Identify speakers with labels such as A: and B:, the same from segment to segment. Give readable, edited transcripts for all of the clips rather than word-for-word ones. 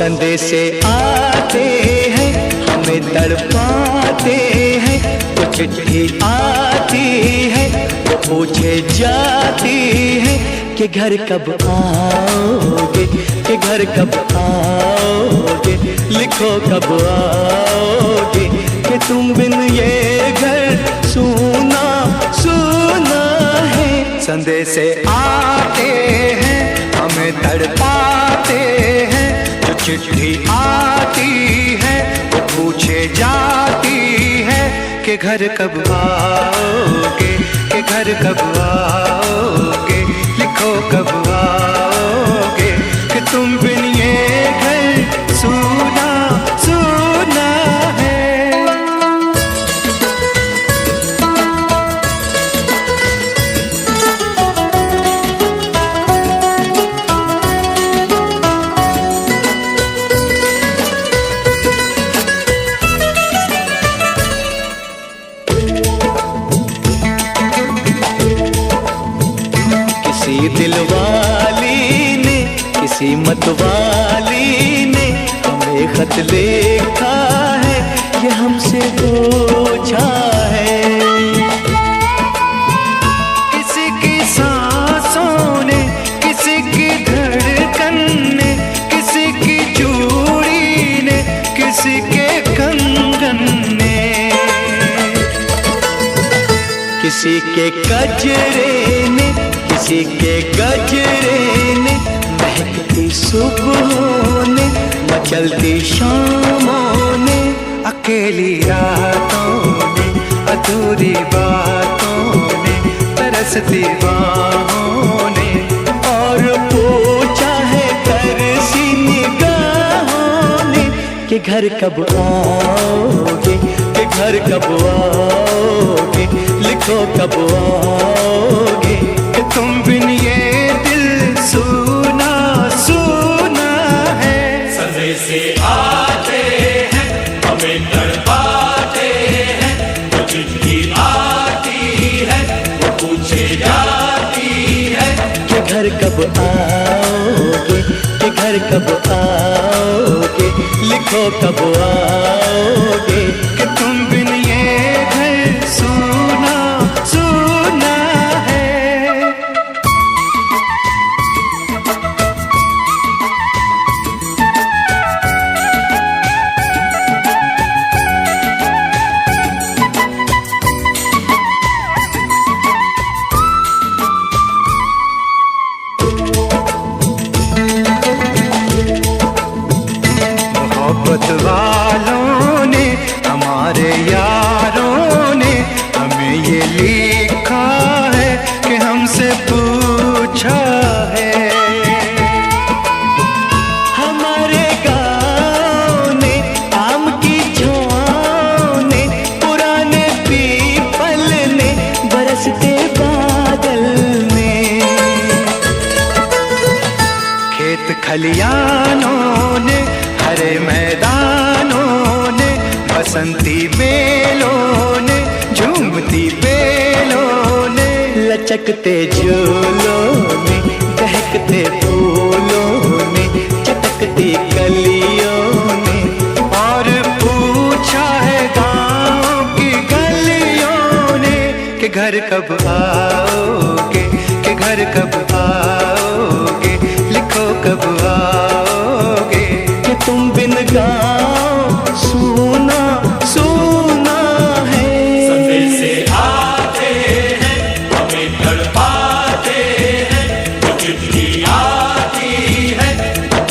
A: संदेशे आते हैं हमें तड़पाते हैं, तो चिट्ठी आती है वो पूछे जाती है कि घर कब आओगे, कि घर कब आओगे, लिखो कब आओगे, कि तुम बिन ये घर सूना सूना है। संदेशे आते हैं हमें तड़पाते हैं, जो चिट्ठी आती है वो पूछे जाती है कि घर कब आओगे, कि घर कब आओगे, लिखो कब आओगे, कि तुम बिन ये घर सूना सूना है। किसी दिलवाली ने, किसी मतवाली ने हमें खत लिखा है, ये हमसे पूछा है। किसी की सांसों ने, किसी की धड़कन ने, किसी की चूड़ी ने, किसी के कंगन ने, किसी के गजरे ने, किसी के गजरे ने, महकती सुबहों ने, मचलती शामों ने, अकेली रातों ने, अधूरी बातों ने, तरसती बाहों ने, और पूछा है तरसी निगाहों ने कि घर कब आओगे, कि घर कब आओगे, लिखो कब आओगे, कि तुम बिन ये दिल सूना सूना है।
B: संदेशे आते हैं हमें तड़पाते हैं, तो चिट्ठी आती है वो पूछे जाती है
A: कि घर कब आओगे, कि घर कब आओगे, लिखो कब आओगे, कि तुम बिन ये घर सूना सूना है। मोहब्बत वालों ने, हमारे यारों ने हमें ये लिखा है कि हमसे पूछा है। हमारे गाँव ने, आम की छाँव ने, पुराने पीपल ने, बरसते बादल ने, खेत खलियानों ने, हरे मैदानों ने, बसंती बेलों ने, झूमती बेलों ने, लचकते झूलों ने, दहकते फूलों ने, चटकती कलियों ने, और पूछा है गाँव की गलियों ने कि घर कब आओगे, कि घर कब आओगे, लिखो कब आओगे, कि तुम बिन गाँव सूना सूना है।
B: संदेशे आते हैं हमें तड़पाते हैं, तो चिट्ठी आती है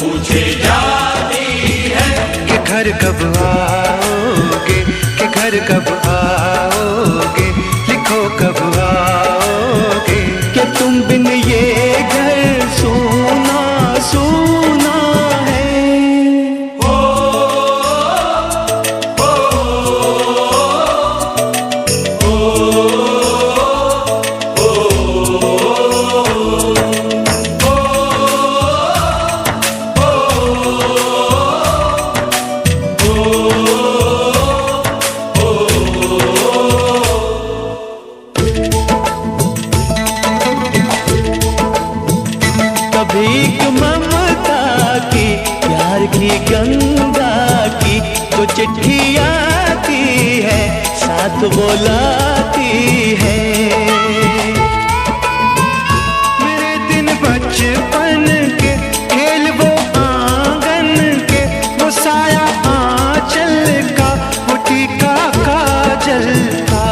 B: पूछे जाती है
A: कि घर कब आओगे, कि घर कब आओगे, लिखो कब आओगे, कि तुम बिन ये घर सूना सूना है। मीठी गंगा की जो चिट्ठी आती है साथ बुलाती है। मेरे दिन बचपन के खेल वो आंगन के, वो साया आंचल का, वो टीका काजल का,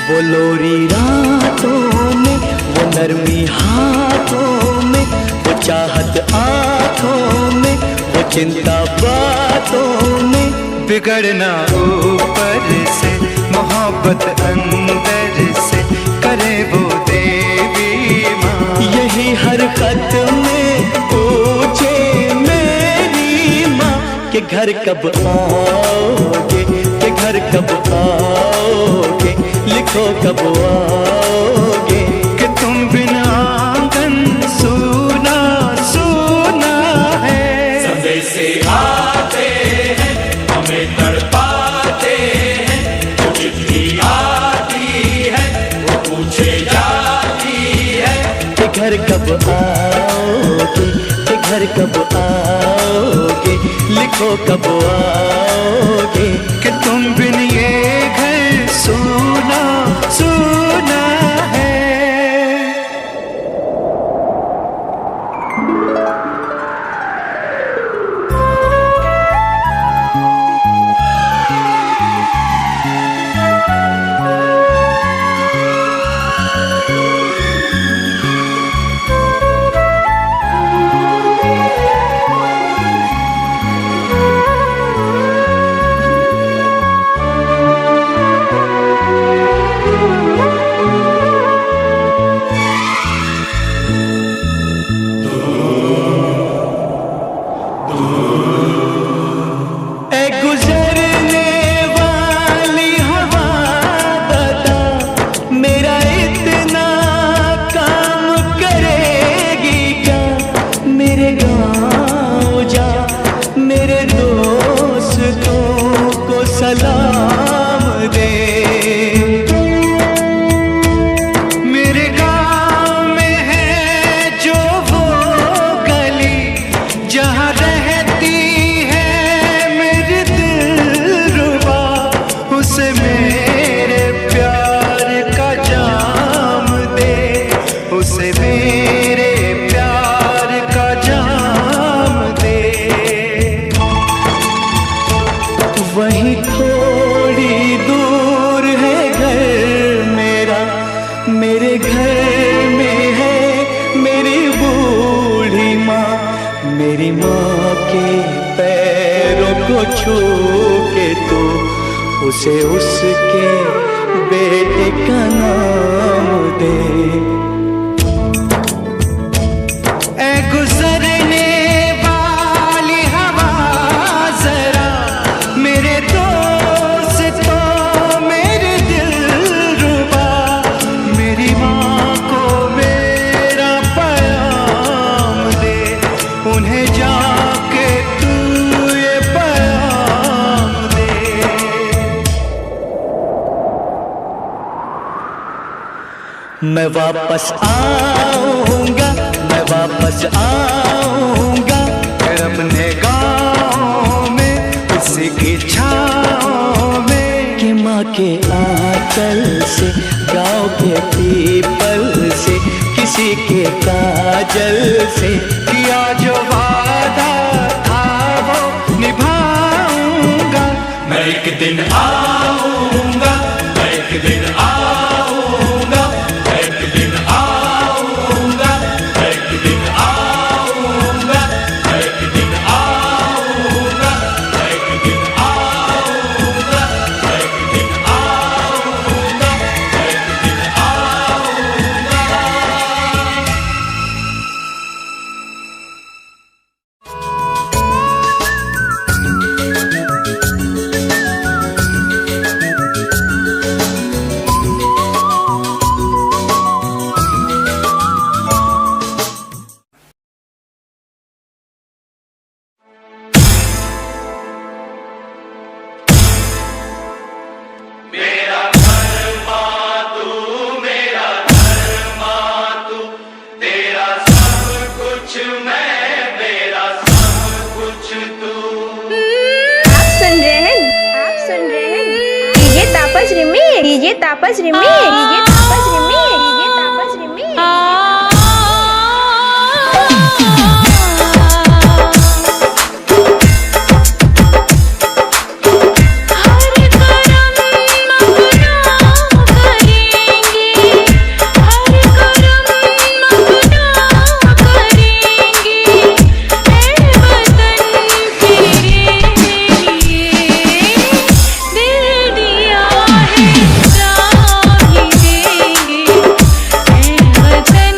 A: वो लोरी रातों में, वो नरमी हाथों में, वो चाहत आंखों में, वो चिंता बातों में। बिगड़ना ऊपर से, मोहब्बत अंदर से, करे वो देवी माँ। यही हर खत में पूछे मेरी माँ कि घर कब आओगे, कि घर कब आओगे, लिखो कब आओगे। कि तुम बिना आंगन सूना सूना है।
B: संदेशे आते हैं हमें तड़पाते हैं, जो चिट्ठी आती है वो पूछे जाती है
A: कि घर कब आओगे, कि घर कब आओगे, लिखो कब आओगे। कि तुम बिन ये घर सूना सूना है। सलाम दे। मेरे गाँव में है जो वो गली जहाँ रहती है मेरी दिलरुबा, उसे मेरे प्यार का जाम दे, उसे मेरे प्यार का जाम दे। वहीं थोड़ी दूर है घर मेरा, मेरे घर में है मेरी बूढ़ी माँ। मेरी माँ के पैरों को छू के तो उसे उसके बेटे का नाम दे। ऐ गुजरने वाली हवा जरा मेरे दोस्तों मेरे दिलरुबा, मेरी माँ को मेरा पैगाम दे, उन्हें जाके तू ये पैगाम दे। मैं वापस आऊँगा, मैं वापस आऊँगा फिर अपने गाँव में, उसी की छाँव में। कि माँ के आंचल से, गाँव के पीपल से, किसी के काजल से किया जो वादा था वो निभाऊंगा।
B: मैं एक दिन आऊंगा, मैं एक दिन आऊंगा, मैं एक दिन आऊंगा, मैं एक दिन आऊंगा, मैं एक दिन आऊंगा, मैं एक दिन आऊंगा, मैं एक दिन आऊंगा, मैं एक दिन आऊंगा। मेरा घर माँ तू, मेरा घर माँ तू, तेरा सब कुछ मैं
C: तापस रिमी डीजे तापस रिमी डीजे तापस रिमी डीजे तापस रिमी
D: वतन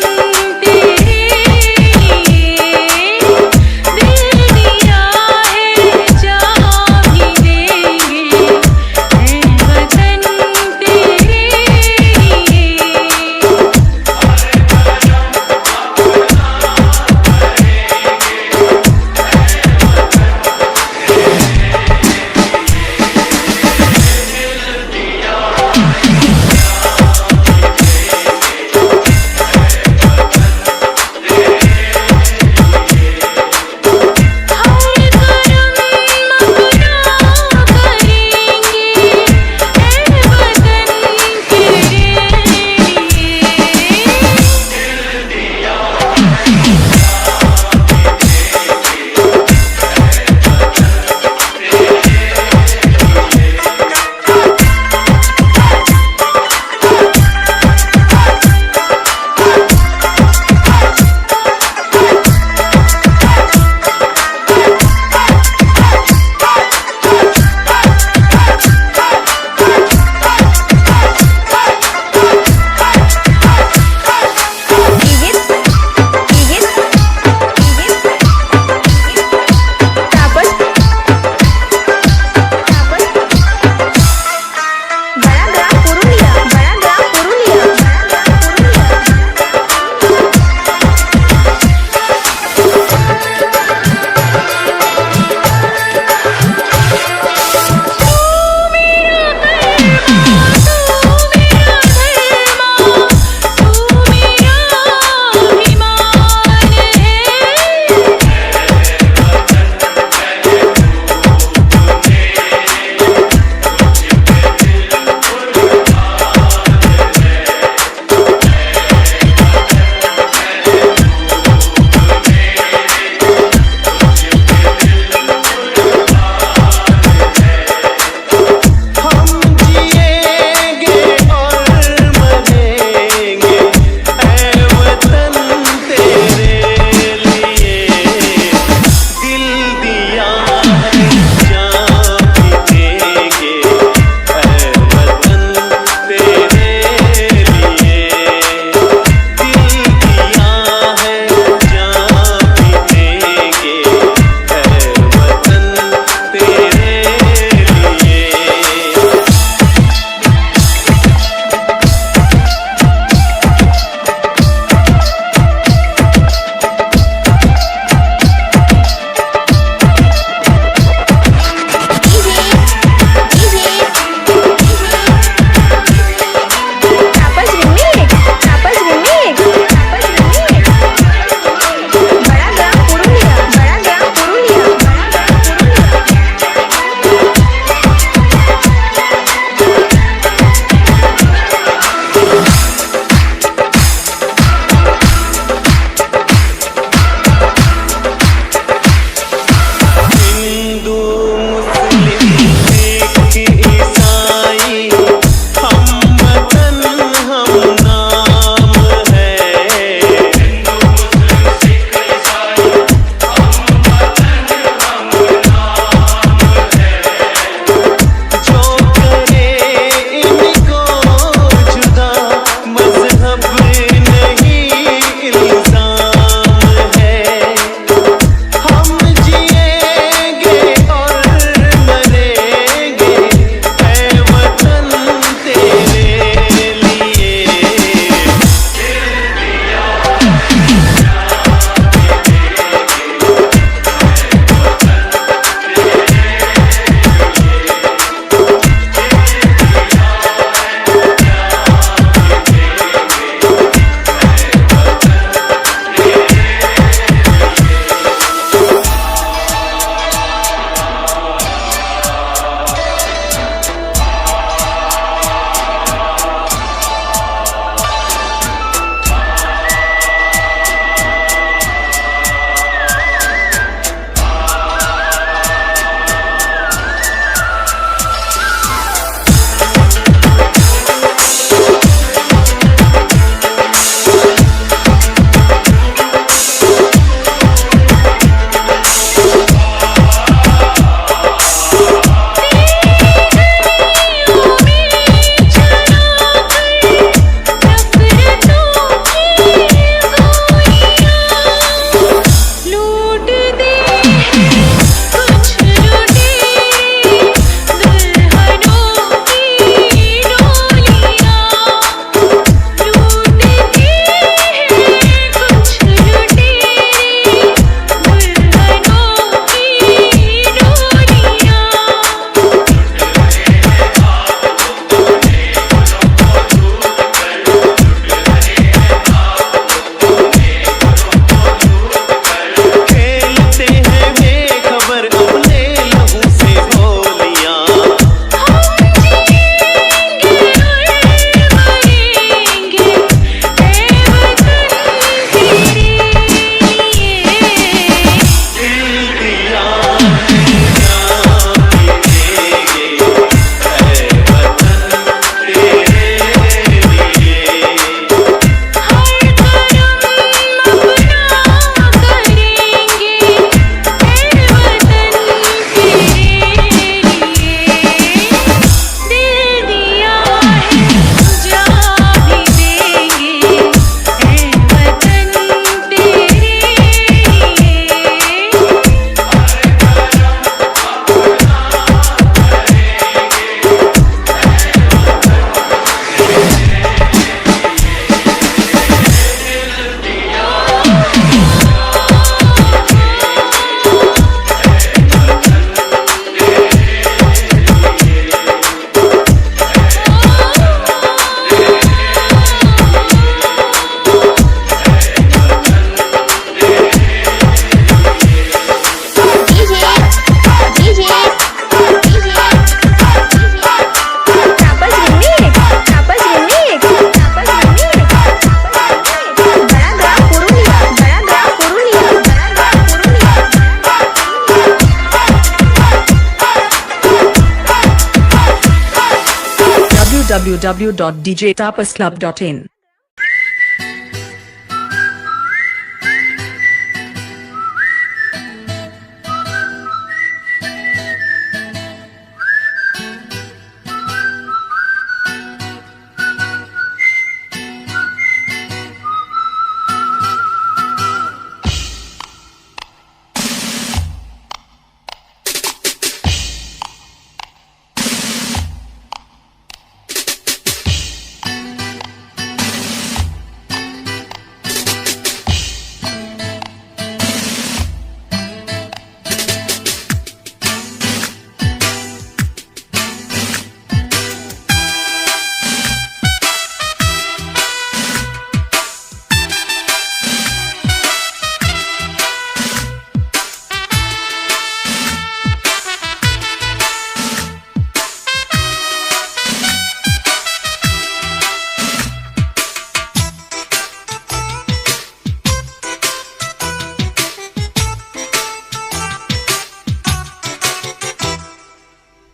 D: www.djtapasclub.in.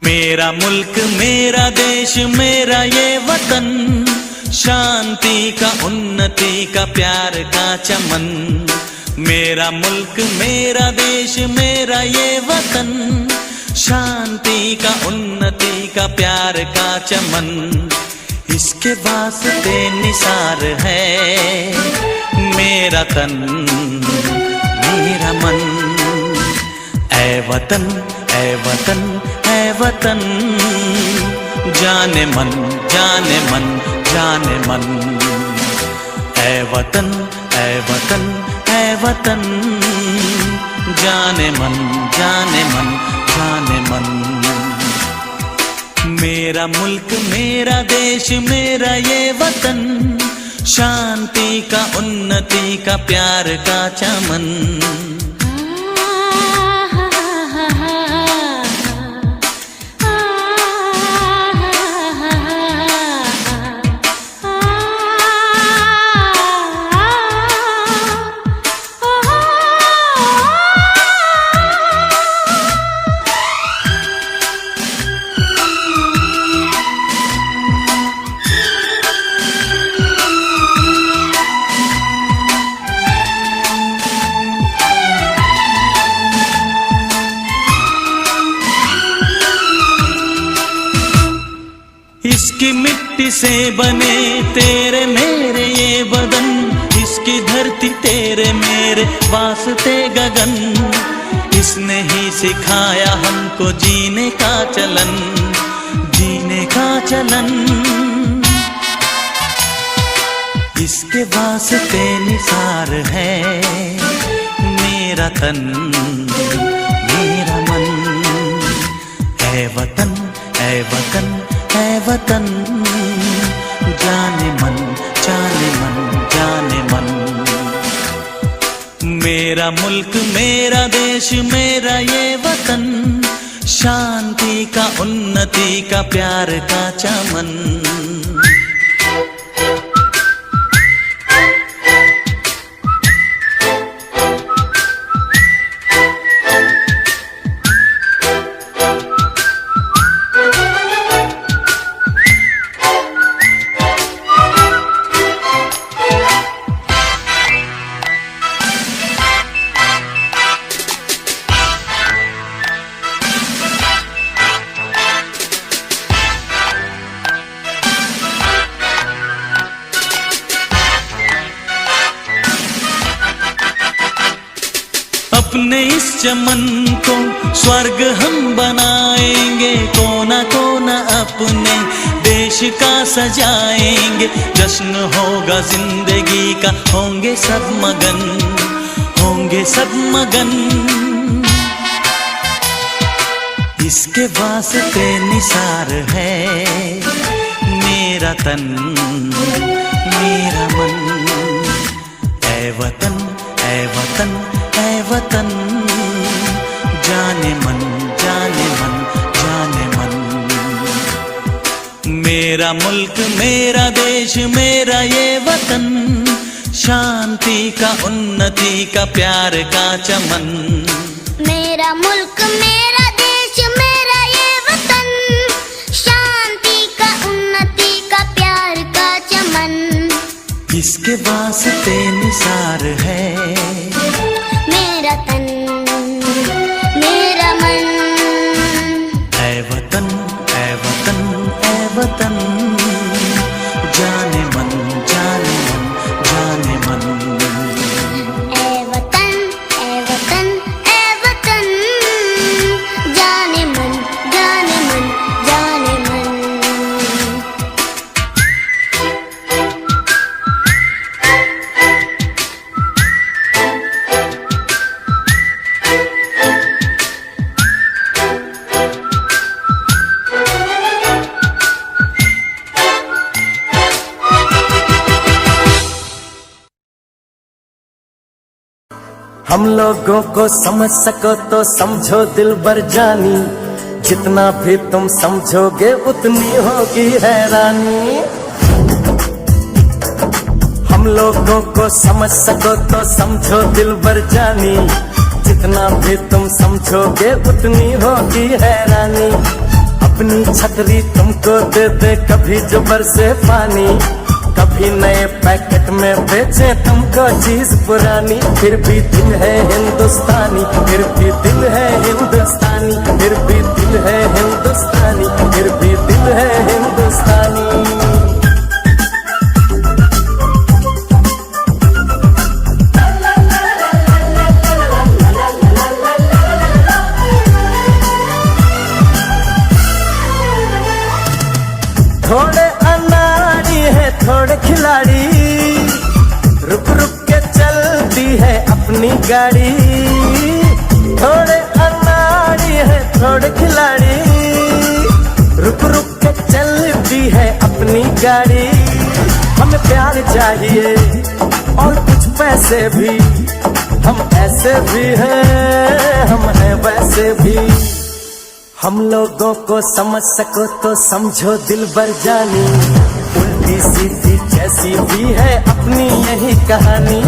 A: मेरा मुल्क मेरा देश मेरा ये वतन, शांति का उन्नति का प्यार का चमन। मेरा मुल्क मेरा देश मेरा ये वतन, शांति का उन्नति का प्यार का चमन। इसके वास्ते निसार है मेरा तन मेरा मन। ऐ वतन ऐ वतन ऐ वतन, जाने मन जाने मन जाने मन। ऐ वतन ऐ वतन ऐ वतन, जाने मन जाने मन जाने मन। मेरा मुल्क मेरा देश मेरा ये वतन, शांति का उन्नति का प्यार का चमन। इसकी मिट्टी से बने तेरे मेरे ये बदन, इसकी धरती तेरे मेरे वास्ते गगन। इसने ही सिखाया हमको जीने का चलन जीने का चलन। इसके वास्ते निसार है मेरा तन मेरा मन। ऐ वतन ऐ वतन ऐ वतन, जाने मन जाने मन जाने मन। मेरा मुल्क मेरा देश मेरा ये वतन, शांति का उन्नति का प्यार का चमन। अपने इस चमन को स्वर्ग हम बनाएंगे, कोना कोना अपने देश का सजाएंगे। जश्न होगा जिंदगी का, होंगे सब मगन होंगे सब मगन। इसके वास्ते निसार है मेरा तन मेरा मन। ऐ वतन ऐ वतन ऐ वतन, जाने मन जाने मन जाने मन। मेरा मुल्क मेरा देश मेरा ये वतन, शांति का उन्नति का प्यार का चमन।
E: मेरा मुल्क मेरा देश मेरा ये वतन, शांति का उन्नति
A: किसके वास्ते निसार है
E: मेरा तन मेरा मन।
A: ऐ वतन ऐ वतन ऐ वतन, जाने मन जाने मन जाने मन।
E: ऐ वतन ऐ वतन ऐ वतन, जाने मन जाने मन जाने मन।
D: हम लोगों को समझ सको तो समझो दिल बर जानी, जितना भी तुम समझोगे उतनी होगी हैरानी। हम लोगों को समझ सको तो समझो दिल बर जानी, जितना भी तुम समझोगे उतनी होगी हैरानी। अपनी छतरी तुमको दे दे कभी जो बरसे पानी, कभी नए पैकेट में बेचे तुमको चीज पुरानी। फिर भी दिल है हिंदुस्तानी, फिर भी दिल है हिंदुस्तानी, फिर भी दिल है हिंदुस्तानी, फिर भी दिल है हिंदुस्तानी। थोड़े अनाड़ी है थोड़े खिलाड़ी, रुक रुक के चलती है अपनी गाड़ी। थोड़े अनाड़ी है थोड़े खिलाड़ी, रुक रुक के चलती है अपनी गाड़ी। हमें प्यार चाहिए और कुछ पैसे भी, हम ऐसे भी हैं हम हैं वैसे भी। हम लोगों को समझ सको तो समझो दिल बर जानी, उल्टी सीधी जैसी भी है अपनी यही कहानी।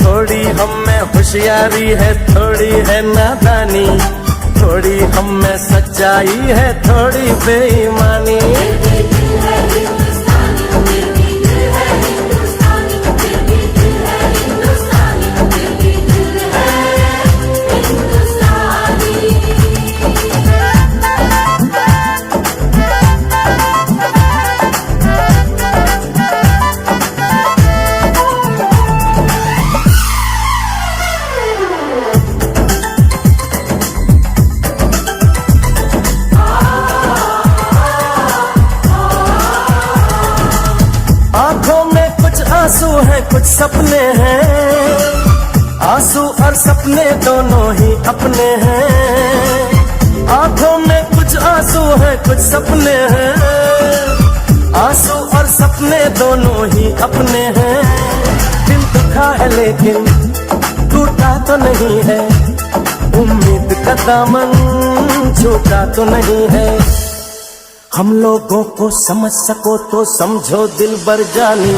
D: थोड़ी हम में होशियारी है थोड़ी है नादानी, थोड़ी हम में सच्चाई है थोड़ी बेईमानी। आंसू हैं कुछ सपने हैं, आंसू और सपने दोनों ही अपने हैं। आंखों में कुछ आंसू हैं कुछ सपने हैं, आंसू और सपने दोनों ही अपने हैं। दिल दुखा है लेकिन टूटा तो नहीं है, उम्मीद का दामन छूटा तो नहीं है। हम लोगों को समझ सको तो समझो दिल बर जानी,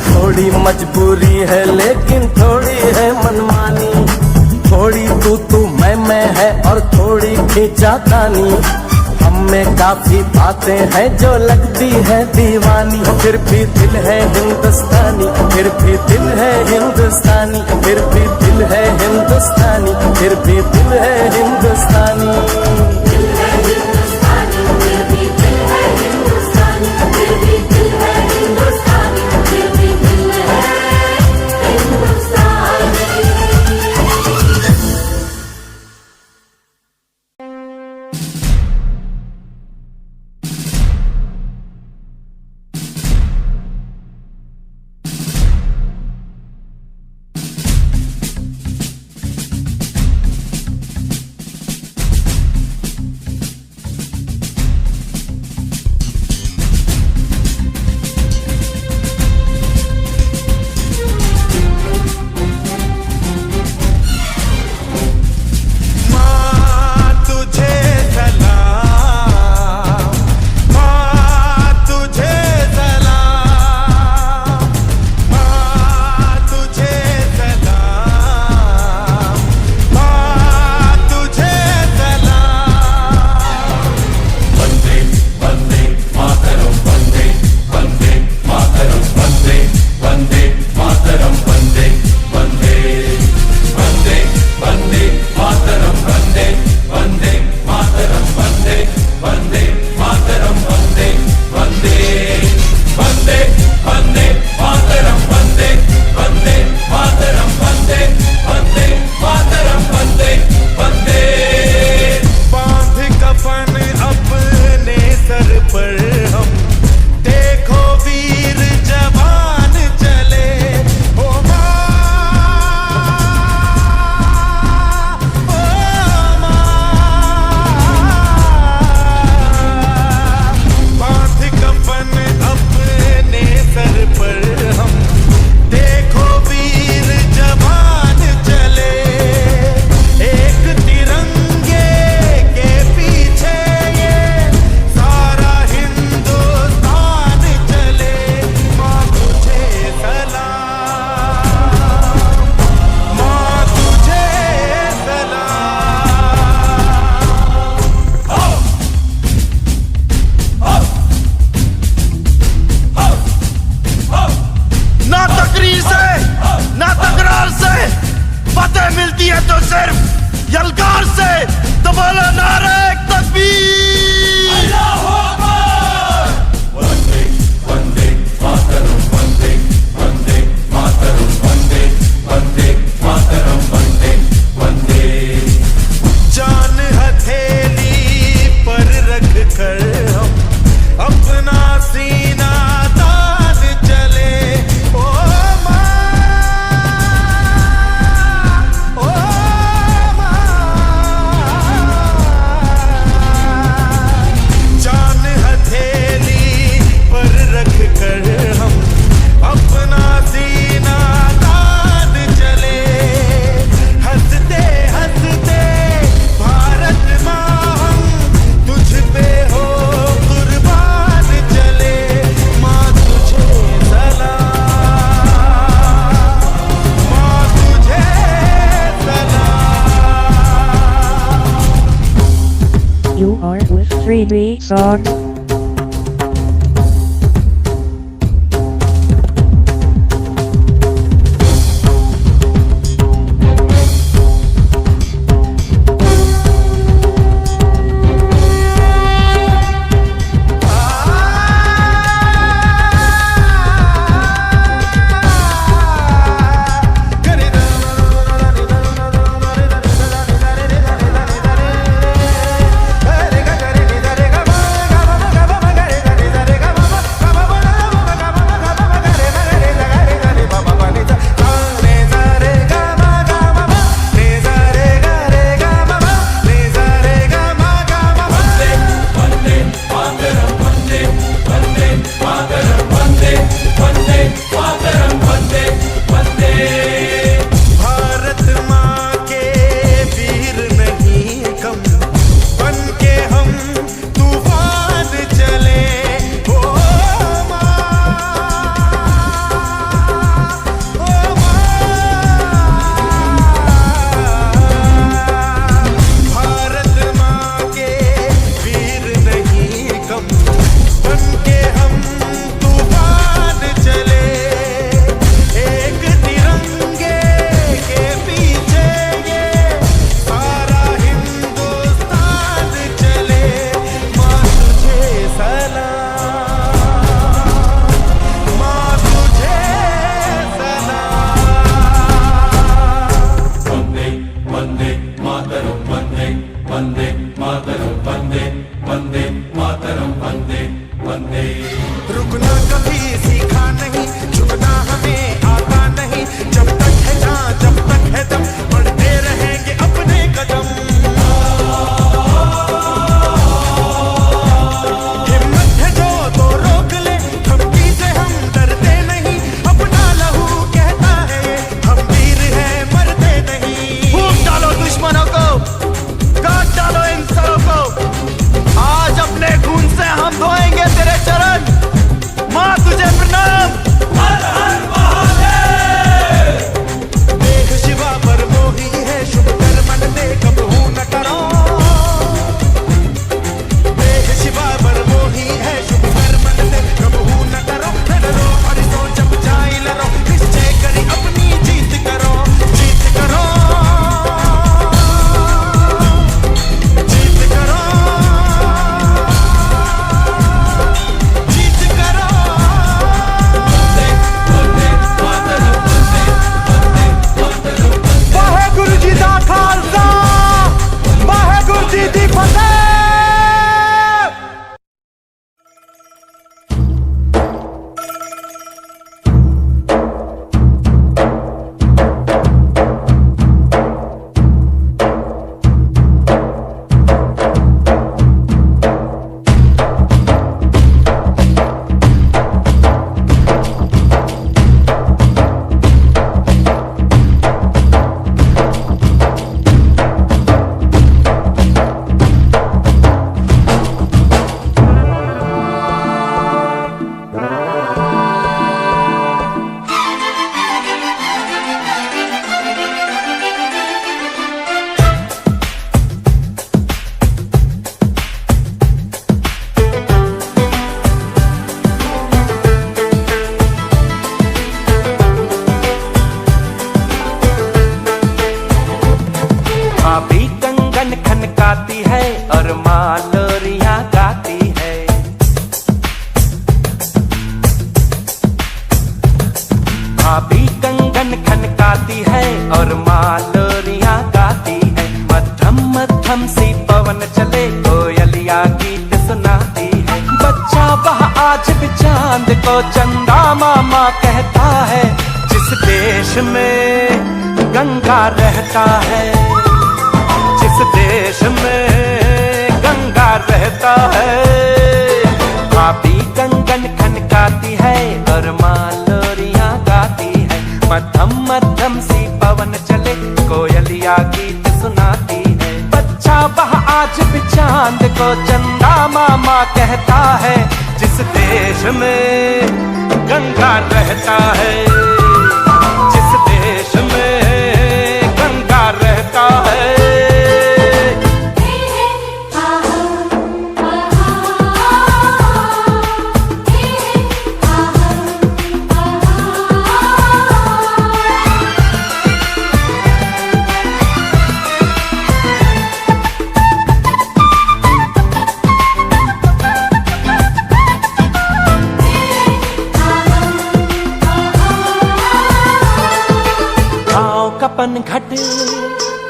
D: थोड़ी मजबूरी है लेकिन थोड़ी है मनमानी। थोड़ी तू मैं है और थोड़ी खींचातानी, हम में काफी बातें हैं जो लगती है दीवानी। फिर भी दिल है हिंदुस्तानी, फिर भी दिल है हिंदुस्तानी, फिर भी दिल है हिंदुस्तानी, फिर भी दिल है हिंदुस्तानी।
B: वंदे वंदे मातरम वंदे वंदे मातरम वंदे वंदे मातरम वंदे वंदे।
D: बांध कफन अपने सर पर हम, देखो वीर जवान चले। ओ माँ, ओ माँ, बांध कफन अपने सर पर हम, देखो वीर जवान चले। एक तिरंगे के पीछे ये सारा हिंदुस्तान चले। माँ तुझे सलाम, माँ तुझे सलाम।
F: ना तकरीर से ना तकरार से फतेह मिलती है तो सिर्फ यलकार से। तो बोलो नारे तकबीर।
B: वंदे वंदे मातरम वंदे वंदे मातरम वंदे वंदे मातरम वंदे वंदे।
D: जान हथेली पर रख कर हम अपना सीना तान चले। ओ माँ, ओ माँ, जान हथेली पर रख कर हम अपना सीना तान चले। हंसते हंसते भारत माँ हम तुझ पे हो कुर्बान चले। माँ तुझे सलाम, माँ तुझे सलाम।
G: You are with 3D Songs.
F: तुझे प्रणाम।
B: हर हर महादेव।
D: चांद को चंदा मामा कहता है, जिस देश में गंगा रहता है, जिस देश में गंगा रहता है। भाभी कंगन खनकाती है और माँ लोरियां गाती है, मध्यम मध्यम सी पवन चले कोयलिया गीत सुनाती है। बच्चा वह आज भी चांद को चंदा मामा कहता है, जिस देश में गंगा रहता है, जिस देश में गंगा रहता है।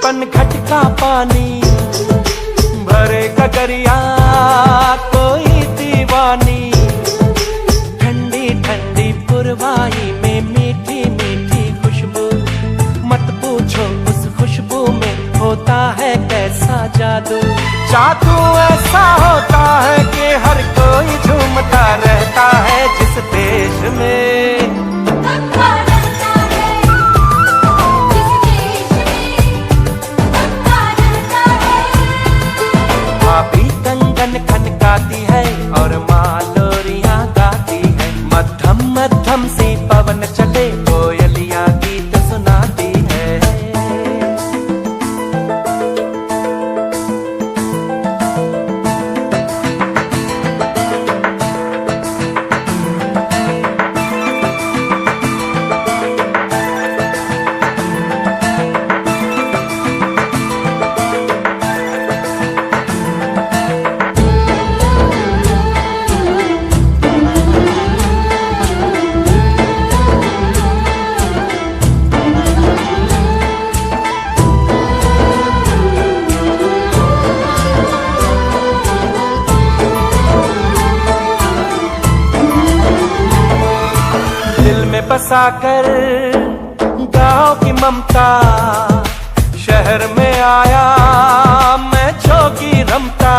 D: पनघट का पानी भरे गगरिया कोई दीवानी, ठंडी ठंडी पुरवाई में मीठी मीठी खुशबू, मत पूछो उस खुशबू में होता है कैसा जादू। जादू ऐसा होता है कि हर कोई झूमता रहता है, जिस देश में भाभी कंगन खनकाती है और माँ लोरियां गाती है, मध्यम मध्यम सी पवन चले कोयलियां गीत सुनाती है। बसाकर गांव की ममता, शहर में आया मैं जोगी रमता।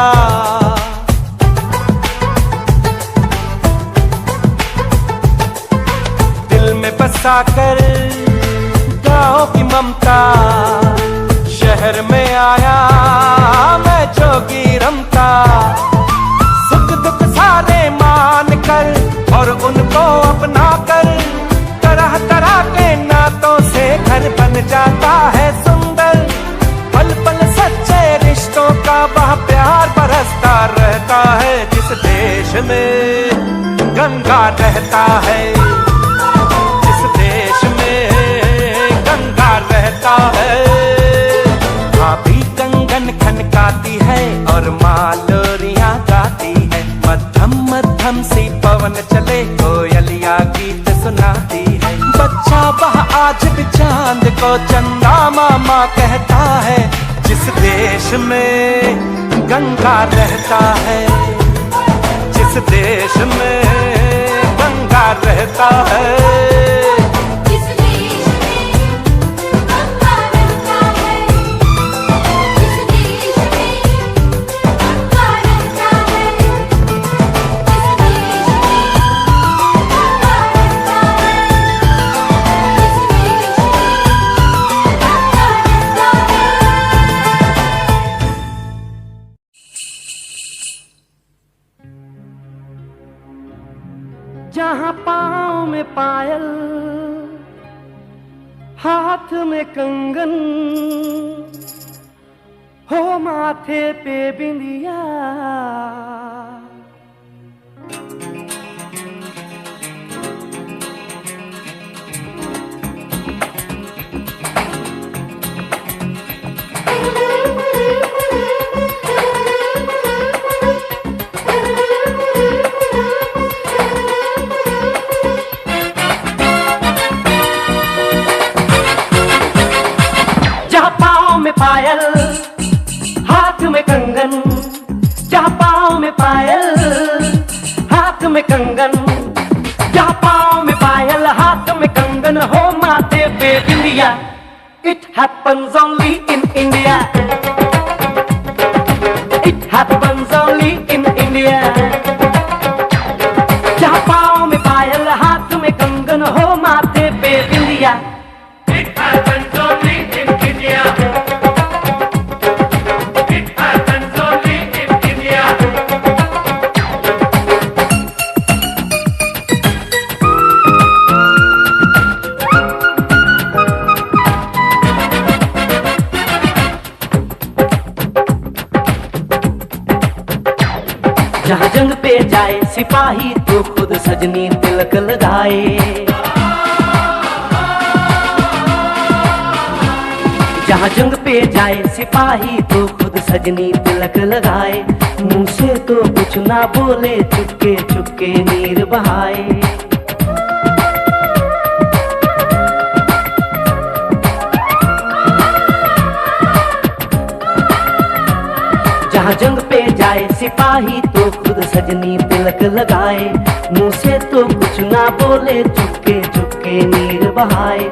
D: दिल में बसाकर गांव की ममता, शहर में आया मैं जोगी रमता। सुख दुख सारे मान कर और उनको अपना कर, तरह तरह के नातों से घर बन जाता है सुंदर। पल पल सच्चे रिश्तों का वह प्यार बरसता रहता है, जिस देश में गंगा रहता है, जिस देश में गंगा रहता है। भाभी कंगन खनकाती है और माँ लोरियां गाती है, मध्यम मध्यम सी पवन चले कोयलिया गीत सुनाती है। बच्चा वह आज भी चांद को चंदा मामा कहता है, जिस देश में गंगा रहता है, जिस देश में गंगा रहता है। जहाँ पाँव में पायल, हाथ में कंगन, हो माथे पे बिंदिया, पायल, हाथ में कंगन, जहाँ पाँव में बेबिंदिया। It happens only in India. It happens only in India. जहाँ पाँव में पायल, हाथ में कंगन हो, माथे पे बिंदिया।
B: It happens only in India. It happens only in India.
D: जहाँ जंग पे जाए सिपाही तो खुद सजनी तिलक लगाए। जहाँ जंग पे जाए सिपाही तो खुद सजनी तिलक लगाए। मुंह से तो कुछ ना बोले, चुपके चुपके नीर बहाए। जहाँ जंग पे जाए सिपाही तो खुद सजनी तिलक लगाए। मुंह से तो कुछ ना बोले, चुपके चुपके नीर बहाए।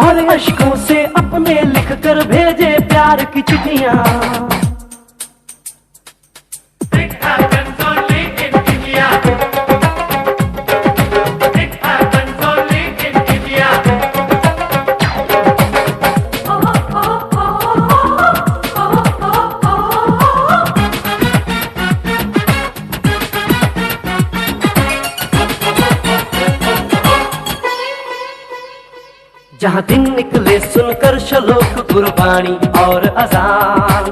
D: और अश्कों से अपने लिख कर भेजे प्यार की चिट्ठियां।
B: It happens only in India. It happens only in India.
D: जहाँ दिन निकले सुनकर श्लोक गुरबानी और अजान।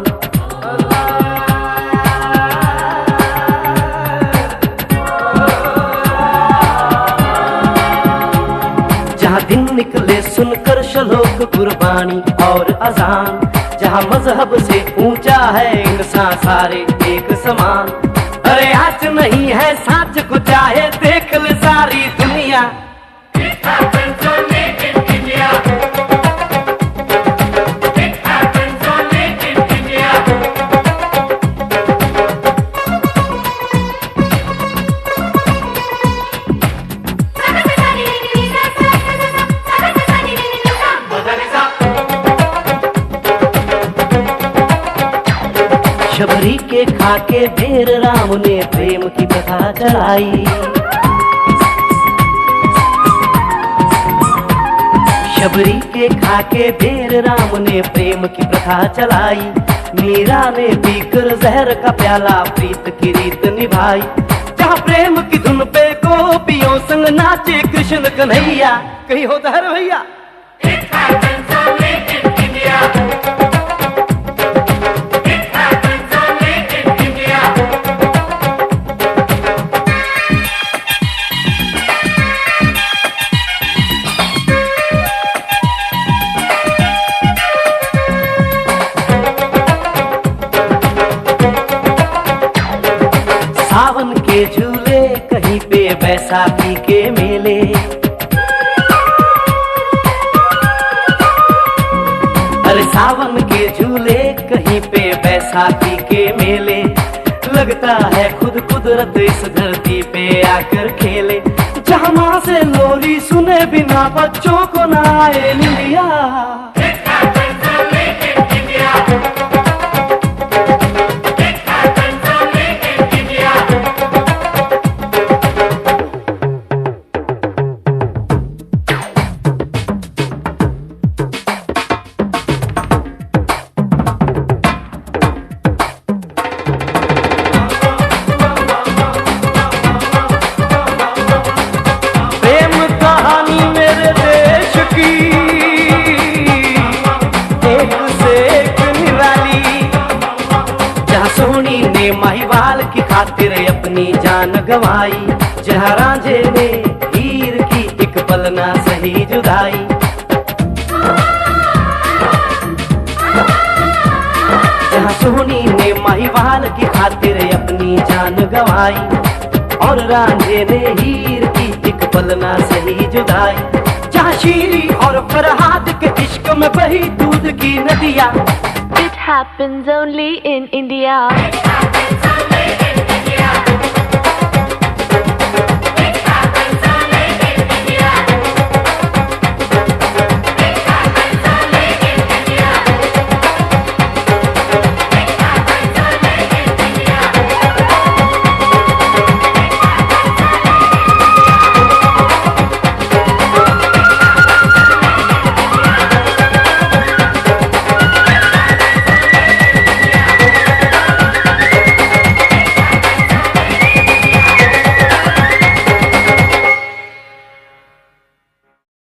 D: जहाँ दिन निकले सुनकर श्लोक गुरबानी और अजान। जहाँ मजहब से ऊंचा है इंसान सारे एक समान। अरे आज नहीं है साच को चाहे देख ले सारी दुनिया।
B: It happens only in India. It happens only in India.
D: Shabari के खाके बेर राम ने प्रेम की कथा चलाई। शबरी के खाके बेर राम ने प्रेम की प्रथा चलाई। मीरा ने पीकर जहर का प्याला प्रीत की रीत निभाई। जहाँ प्रेम की धुन पे गोपियों संग नाचे कृष्ण कन्हैया। कहीं होता है भैया।
B: It happens only in India. It happens only in India.
D: सावन के झूले कहीं पे बैसाखी के मेले। अरे सावन के झूले कहीं पे बैसाखी के मेले। लगता है खुद कुदरत इस धरती पे आकर खेले। जहाँ माँ से लोरी सुने बिना बच्चों को ना आए निंदिया।
B: It happens only in India. It happens only in India.
D: प्रेम कहानी मेरे देश की एक से एक निराली। जहाँ सोनी ने महिवाल की खातिर अपनी जान गंवाई। जहाँ रांझे ने हीर की एक पल ना सही जुदाई। जहाँ सोनी ने महिवाल की खातिर अपनी जान गंवाई। और रांझे ने हीर की एक पल ना सही जुदाई। जहाँ शीरी और फरहाद के इश्क में बही दूध की नदियाँ।
C: It happens only in India.
B: It happens only in India. It happens only in India. It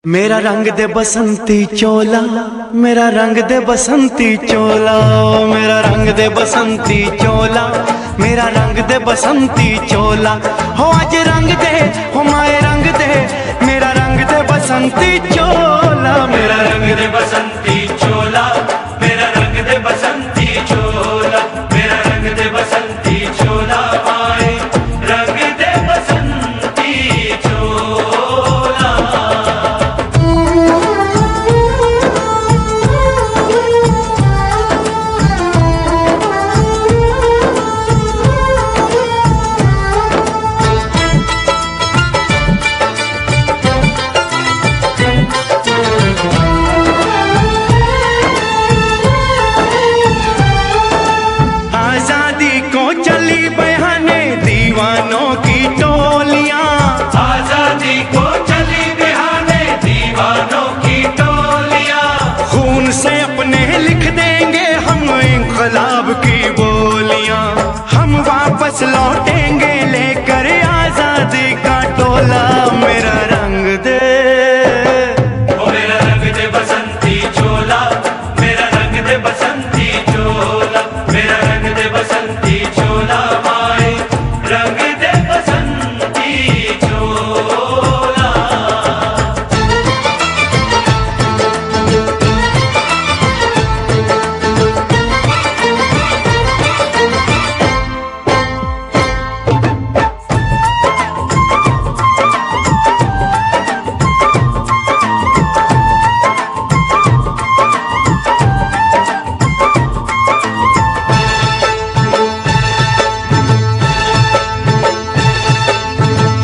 D: मेरा रंग दे बसंती चोला, मेरा रंग दे बसंती चोला, मेरा रंग दे बसंती चोला, मेरा रंग दे बसंती चोला। हो आज रंग दे, हो माए रंग दे, मेरा रंग दे बसंती चोला, मेरा रंग दे बसंती चोला, मेरा रंग दे बसंती चोला, मेरा रंग दे बसंती चोला, माए रंग दे बसंती चोला। आजादी को चली बहाने दीवानों की टोलियां,
B: आजादी को चली बहाने दीवानों की टोलियां,
D: खून से अपने लिख देंगे हम इंकलाब की बोलियां। हम वापस लौटेंगे लेकर आजादी का टोला, मेरा रंग दे,
B: ओ मेरा रंग दे बसंती चोला, मेरा रंग दे बसंती चोला, मेरा रंग दे बसंती चोला, माए रंग दे बसंती चोला।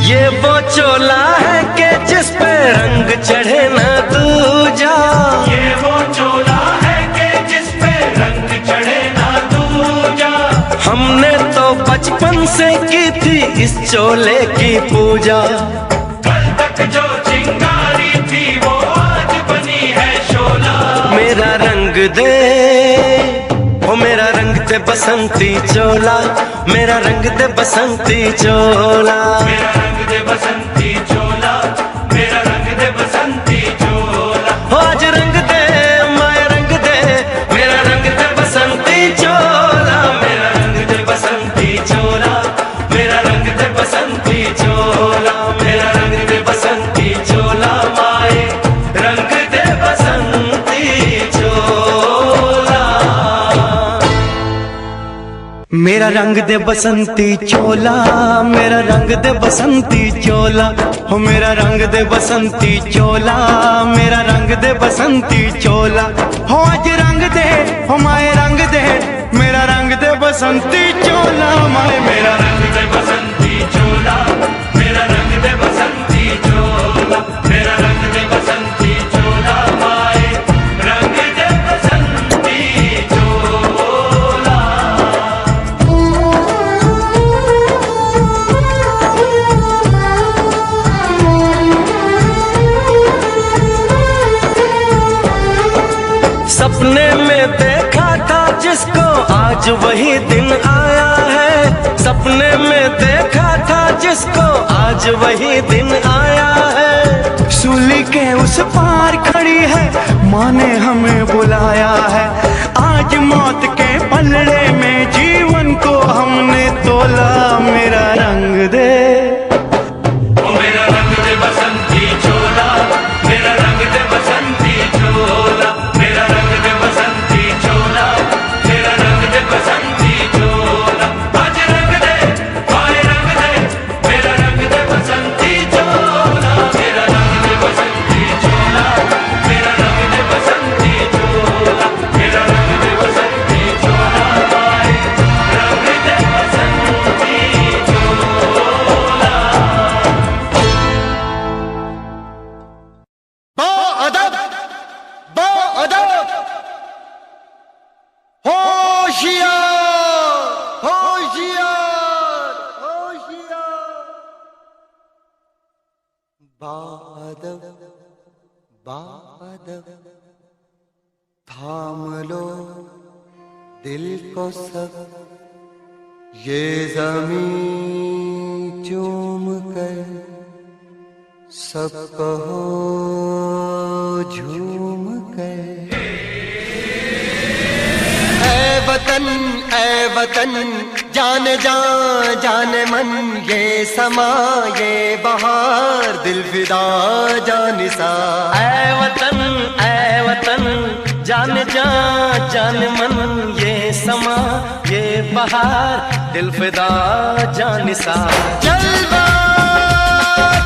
D: ये वो चोला है कि जिस पे रंग चढ़े ना दूजा,
B: ये वो चोला है कि जिस पे रंग चढ़े ना दूजा,
D: हमने तो बचपन से की थी इस चोले की पूजा।
B: कल तक जो चिंगारी थी वो आज बनी है शोला,
D: मेरा रंग दे, ओ मेरा रंग दे बसंती चोला, मेरा रंग दे बसंती चोला।
B: मेरा रंग दे बसंती चोला, मेरा रंग दे बसंती चोला,
D: हो आज रंग दे, माया रंग दे, मेरा रंग दे बसंती चोला, मेरा रंग दे बसंती चोला, मेरा रंग दे बसंती चोला, मेरा रंग दे बसंती चोला, माए रंग दे बसंती चोला। मेरा रंग दे बसंती चोला, मेरा रंग दे बसंती चोला, हो मेरा रंग दे बसंती चोला, मेरा रंग दे बसंती चोला। हो आज रंग दे, हो माए रंग दे, मेरा रंग दे बसंती चोला, माए मेरा
B: रंग दे बसंती चोला, मेरा रंग दे बसंती चोला, मेरा रंग दे बसंती चोला, माए रंग दे बसंती चोला।
D: सपने में देखा था जिसको आज वही दिन आया है, सपने में देखा था जिसको आज वही दिन आया है। सूली के उस पार खड़ी है, माँ ने हमें बुलाया है। आज मौत के पलड़े में जीवन को हमने तोला, मेरा रंग दे,
B: ओ मेरा रंग दे बसंती चोला, मेरा रंग दे बसंती चोला, मेरा रंग दे बसंती चोला, मेरा रंग दे बसंती चोला। आज रंग दे, माए रंग दे, मेरा रंग दे बसंती चोला, मेरा रंग दे बसंती चोला, मेरा रंग दे बसंती चोला, मेरा रंग दे बसंती चोला, माए रंग दे बसंती चोला।
F: अदब, अदब, होशियार, होशियार, होशियार। बादब, बादब, थाम लो दिल को सब, ये जमीन चूम कर सब कहो
D: झूम कर। ऐ वतन जाने जा जाने मन, ये समा ये बहार दिल फिदा जानिसा।
A: ऐ वतन जाने जा जाने मन, ये समा ये बहार दिल फिदा जानिसा।
D: जलवा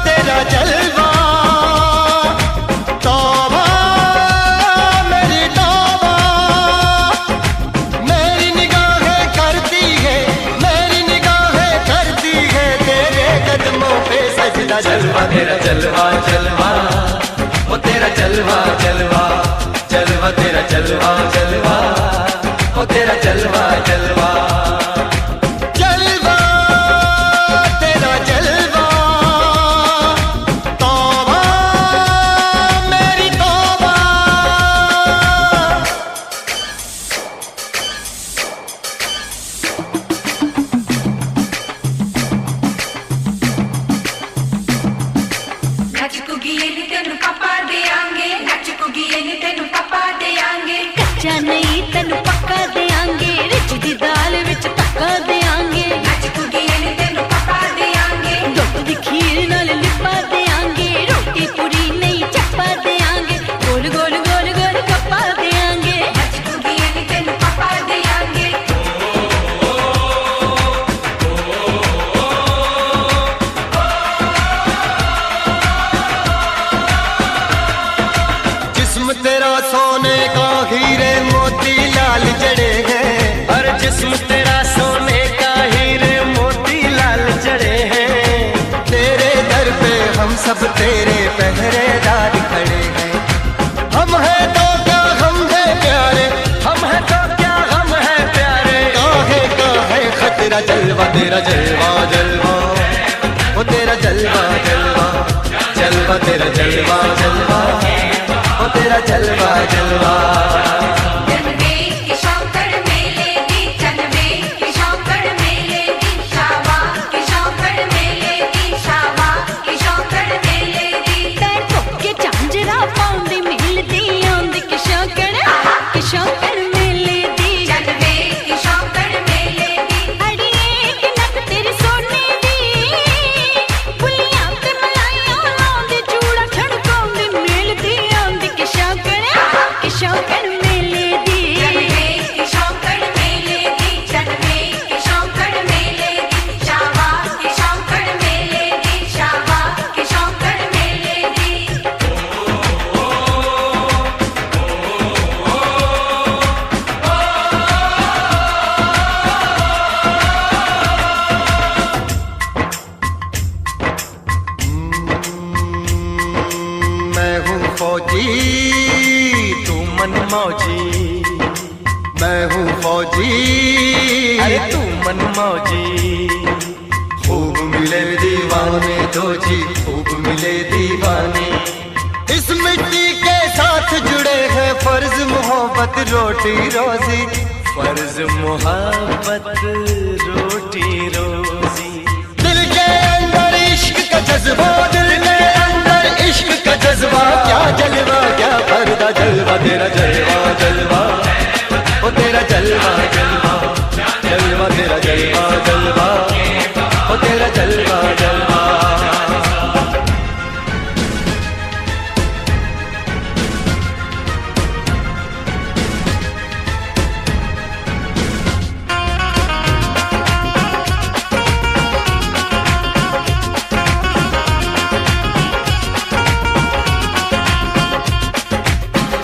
D: तेरा जलवा, तौबा मेरी तौबा, मेरी निगाहें करती है, मेरी निगाहें करती है तेरे कदमों पे सजदा।
B: जलवा तेरा जलवा जलवा, वो तेरा जलवा जलवा, जलवा तेरा जलवा जलवा, वो तेरा जलवा जलवा।
D: जलवा तेरा जलवा, तौबा मेरी तौबा।
H: नचकुगी तेनु पापा देंगे, नचकुगी तेनु पापा देंगे।
E: कच्चा नहीं तेनु पक्का देंगे, रिच दी दाल विच तक्का देंगे।
H: नचकुगी तेनु पापा देंगे,
E: दुध दी खीर नाल लिपा देंगे। रोटी पूरी नहीं चप्पा देंगे, गोल गोल गोल गोल कप्पा देंगे।
H: नचकुगी तेनु पापा देंगे।
D: जिस्म तेरा सोने का हीरे मोती लाल जड़े हैं।
A: और जिस्म तेरा सोने का हीरे मोती लाल जड़े हैं।
D: तेरे दर पे हम सब तेरे पहरेदार खड़े हैं। हम हैं तो क्या हम हैं प्यारे,
A: हम हैं तो क्या हम हैं प्यारे।
D: काहे का है खतरा। जलवा तेरा जलवा जलवा, वो तेरा जलवा जलवा, जलवा तेरा जलवा जलवा, वो तेरा जलवा जलवा।
H: जनवे की शौकड़ मेले दी, जनवे की शौकड़ मेले दी, शावा की शौकड़ मेले दी, शावा की शौकड़ मेले दी।
E: पैर पक्के झांझरा पाउंदी मिलदी आंदी कि शौकड़ मेले दी।
H: जनवे की शौकड़ मेले दी,
E: अड़िए कि नक तेरी सोने दी। पुलियां ते मलाइयां लाउंदी, चूड़ा छड़काउंदी मिलदी आंदी कि शौकड़ मेले दी।
H: जनवे की शौकड़ मेले दी, जनवे की शौकड़ मेले दी, शावा की शौकड़ मेले दी, शावा की शौकड़ मेले दी।
D: मैं हूँ फौजी,
A: तू मन मौजी,
D: मैं हूँ फौजी,
A: अरे तू मन मौजी।
D: खूब मिले दीवाने दो जी, खूब मिले दीवाने। इस मिट्टी के साथ जुड़े हैं फर्ज मोहब्बत रोटी रोजी।
A: फर्ज मोहब्बत रोटी रोजी।
D: दिल के अंदर इश्क का जज्बा, दिल के अंदर इश्क का जज्बा। क्या जलवा क्या पर्दा, जलवा तेरा जलवा जलवा, वो तेरा जलवा जलवा, जलवा तेरा जलवा जलवा, वो तेरा जलवा जलवा।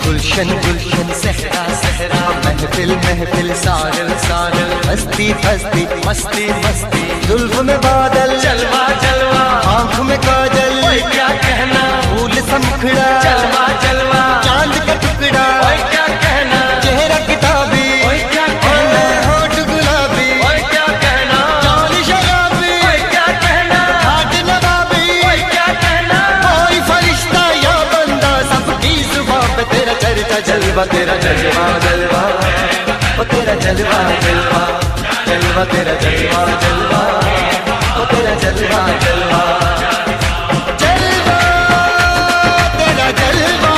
D: गुलशन गुलशन सहरा सहरा, महफिल महफिल साहिल साहिल, हस्ती हस्ती
A: मस्ती मस्ती,
D: जुल्फ में बादल,
A: जलवा जलवा,
D: आंख में काजल,
A: ओए क्या कहना,
D: फूल समखड़ा,
A: जलवा जलवा,
D: चांद का टुकड़ा,
A: ओए क्या कहना,
D: चेहरा किताबी,
A: ओए क्या कहना,
D: होठ गुलाबी,
A: ओए क्या कहना,
D: चाल शराबी,
A: ओए क्या कहना,
D: हाथ नवाबी,
A: ओए क्या कहना।
D: कोई फरिश्ता या बंदा, सबकी जुबान पे तेरा चर्चा। जलवा तेरा जलवा जलवा, वो तेरा जलवा जलवा, जलवा तेरा जलवा जलवा, वो तेरा जलवा जलवा, जलवा तेरा जलवा।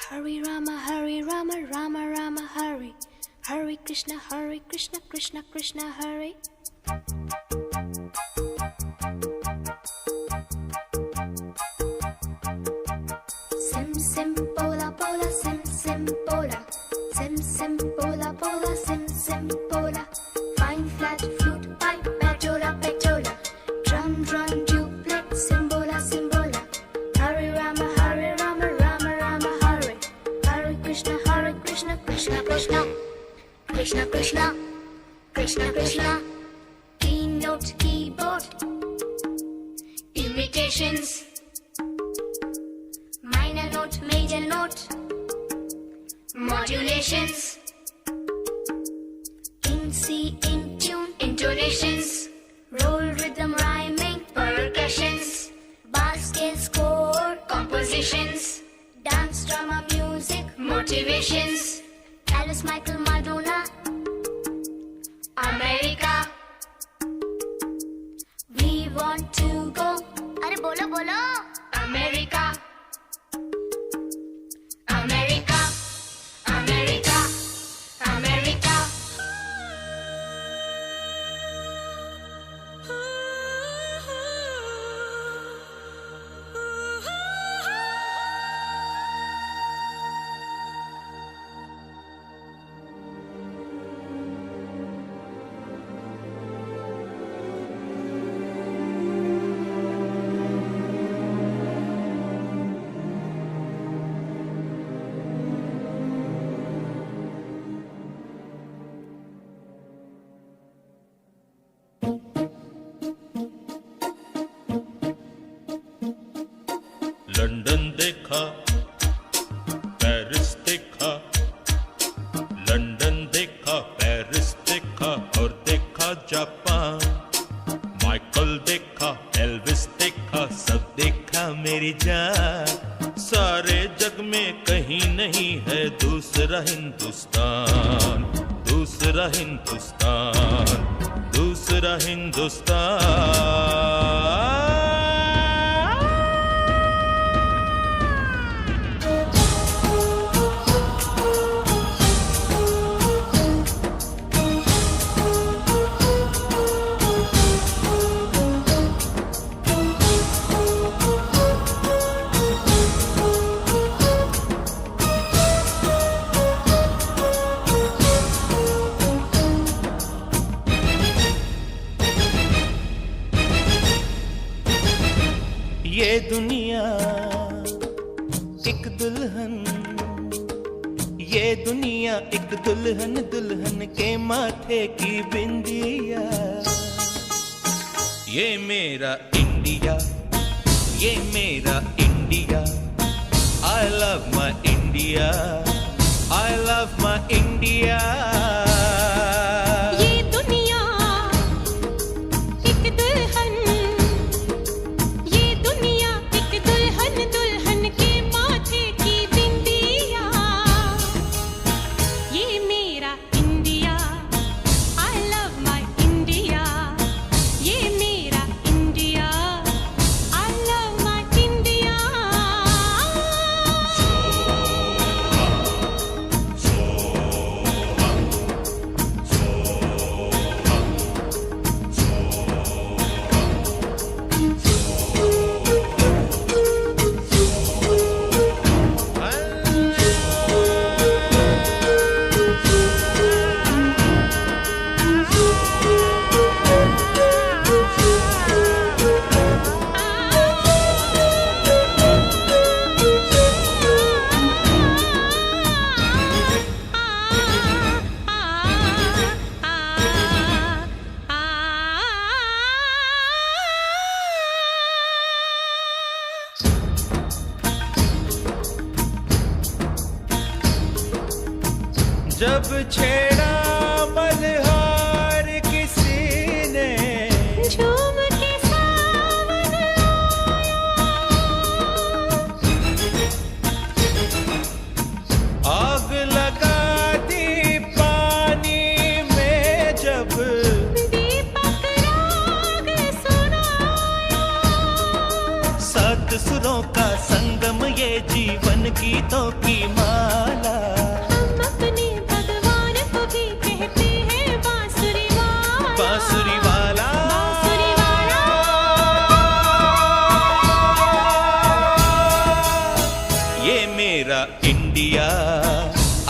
E: Hare Rama, Rama Rama, Hare. Hare Krishna, Krishna Krishna, Hare. Sim sim pola pola, sim sim pola. Sim sim pola pola, sim sim pola. Fine flat flute pipe, petola petola. Drum drum duplex, simbola simbola. Hare Rama, Rama Rama, Hare. Hare Krishna, Krishna Krishna, Krishna Krishna, Krishna Krishna. Keynote keyboard, imitations. Minor note, major note, modulations. In C, in tune, intonations. Roll rhythm, rhyming, percussions. Bar scale, score, compositions. Dance, drama, music, motivations. Alice, Michael, Madonna, America. We want to go. Arre bolo bolo. America. America, America, America.
I: London देखा, Paris देखा, London देखा, Paris देखा और देखा Japan. Michael देखा, Elvis देखा, सब देखा मेरी जान। सारे जग में कहीं नहीं है दूसरा हिंदुस्तान, दूसरा हिंदुस्तान, दूसरा हिंदुस्तान। ये दुनिया एक दुल्हन, ये दुनिया एक दुल्हन, दुल्हन के माथे की बिंदिया। ये मेरा इंडिया, ये मेरा India. I love my India, I love my India।
E: ये दुनिया एक दुल्हन, ये दुनिया एक दुल्हन, दुल्हन के माथे की बिंदिया। ये मेरा India, I love my India। ये मेरा India, I love my India।
I: जब छेड़ा मल्हार किसी ने,
E: झूम के सावन
I: आग लगा दी पानी में जब,
E: दीपक राग सुनाया।
I: सात सुरों का संगम
A: ये जीवन गीतों की माला।
E: हम अपने भगवान को भी कहते हैं बांसुरी वाला,
A: बांसुरी वाला,
E: बांसुरी वाला।
A: ये मेरा India,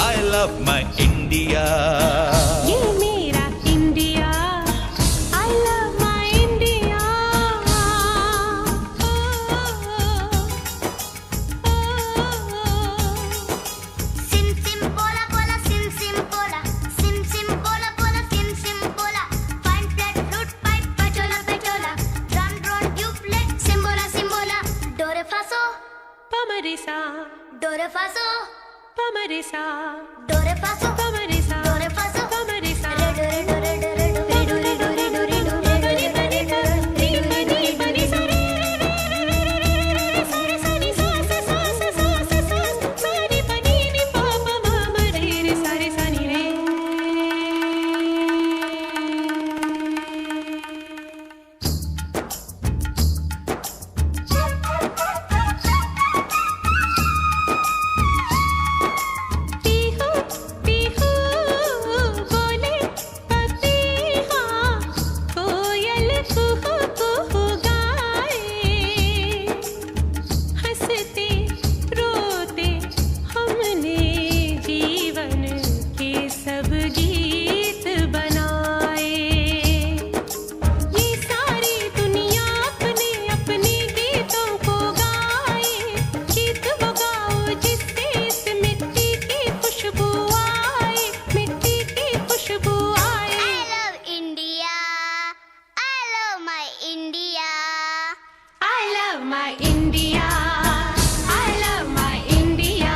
A: I love my India।
E: ये मेरा India, I love my India।
H: सिम सिम बोला बोला सिम सिम बोला, सिम सिम बोला बोला सिम सिम बोला। फाइन फ्लैट फ्लूट पाइप पटोला पटोला, ड्रम ड्रोन ट्यूबलेट सिम्बोला सिम्बोला। डोरे फासो
E: पमरिसा,
H: डोरे फासो
E: पमरिसा,
H: डोरे फासो
E: पमरिसा,
H: डोरे फासो
E: पमरिसा।
H: डोरे डोरे डोरे डोरे डोरे डोरे डोरे डोरे
E: पनी पनी सा, री पनी पनी सा, रे सा रे सा नी सा सा सा सा सा सा सा सा री पनी नी पा पा मा मा रे रे सा रे सा नी रे। पीहू पीहू बोले पपीहा, कोयल कुहू कुहू गाए। हंसते रोते हमने जीवन के सब गीत बनाए। ये सारी दुनिया अपने अपने गीतों को गाए। गीत वो गाओ जिससे इस मिट्टी की खुशबू आए, मिट्टी की खुशबू आए।
H: I love India, I love my India।
E: I love my India, I love my India।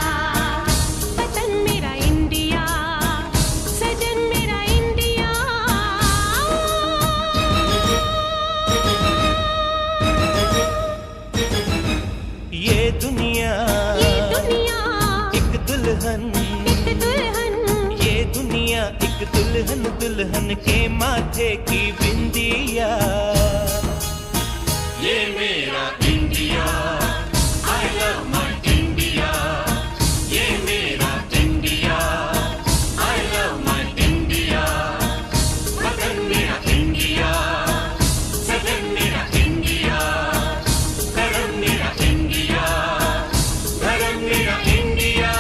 E: वतन मेरा इंडिया, सजन मेरा इंडिया।
A: ये दुनिया,
E: ये दुनिया
A: एक दुल्हन,
E: एक दुल्हन,
A: ये दुनिया एक दुल्हन, दुल्हन के माथे की बिंदिया। ये मेरा India, I love my India। ये मेरा India, I love my India। वतन मेरा इंडिया, सजन मेरा इंडिया, धर्म मेरा इंडिया, धर्म मेरा इंडिया।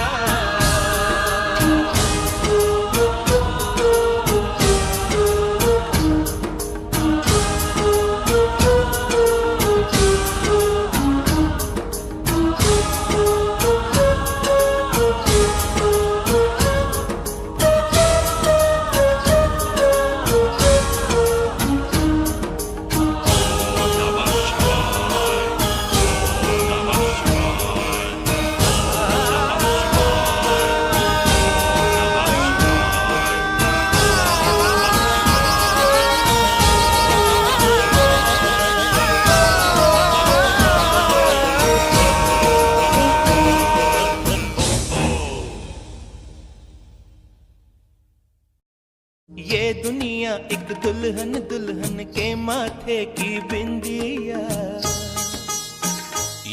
A: ये दुनिया एक दुल्हन, दुल्हन के माथे की बिंदिया।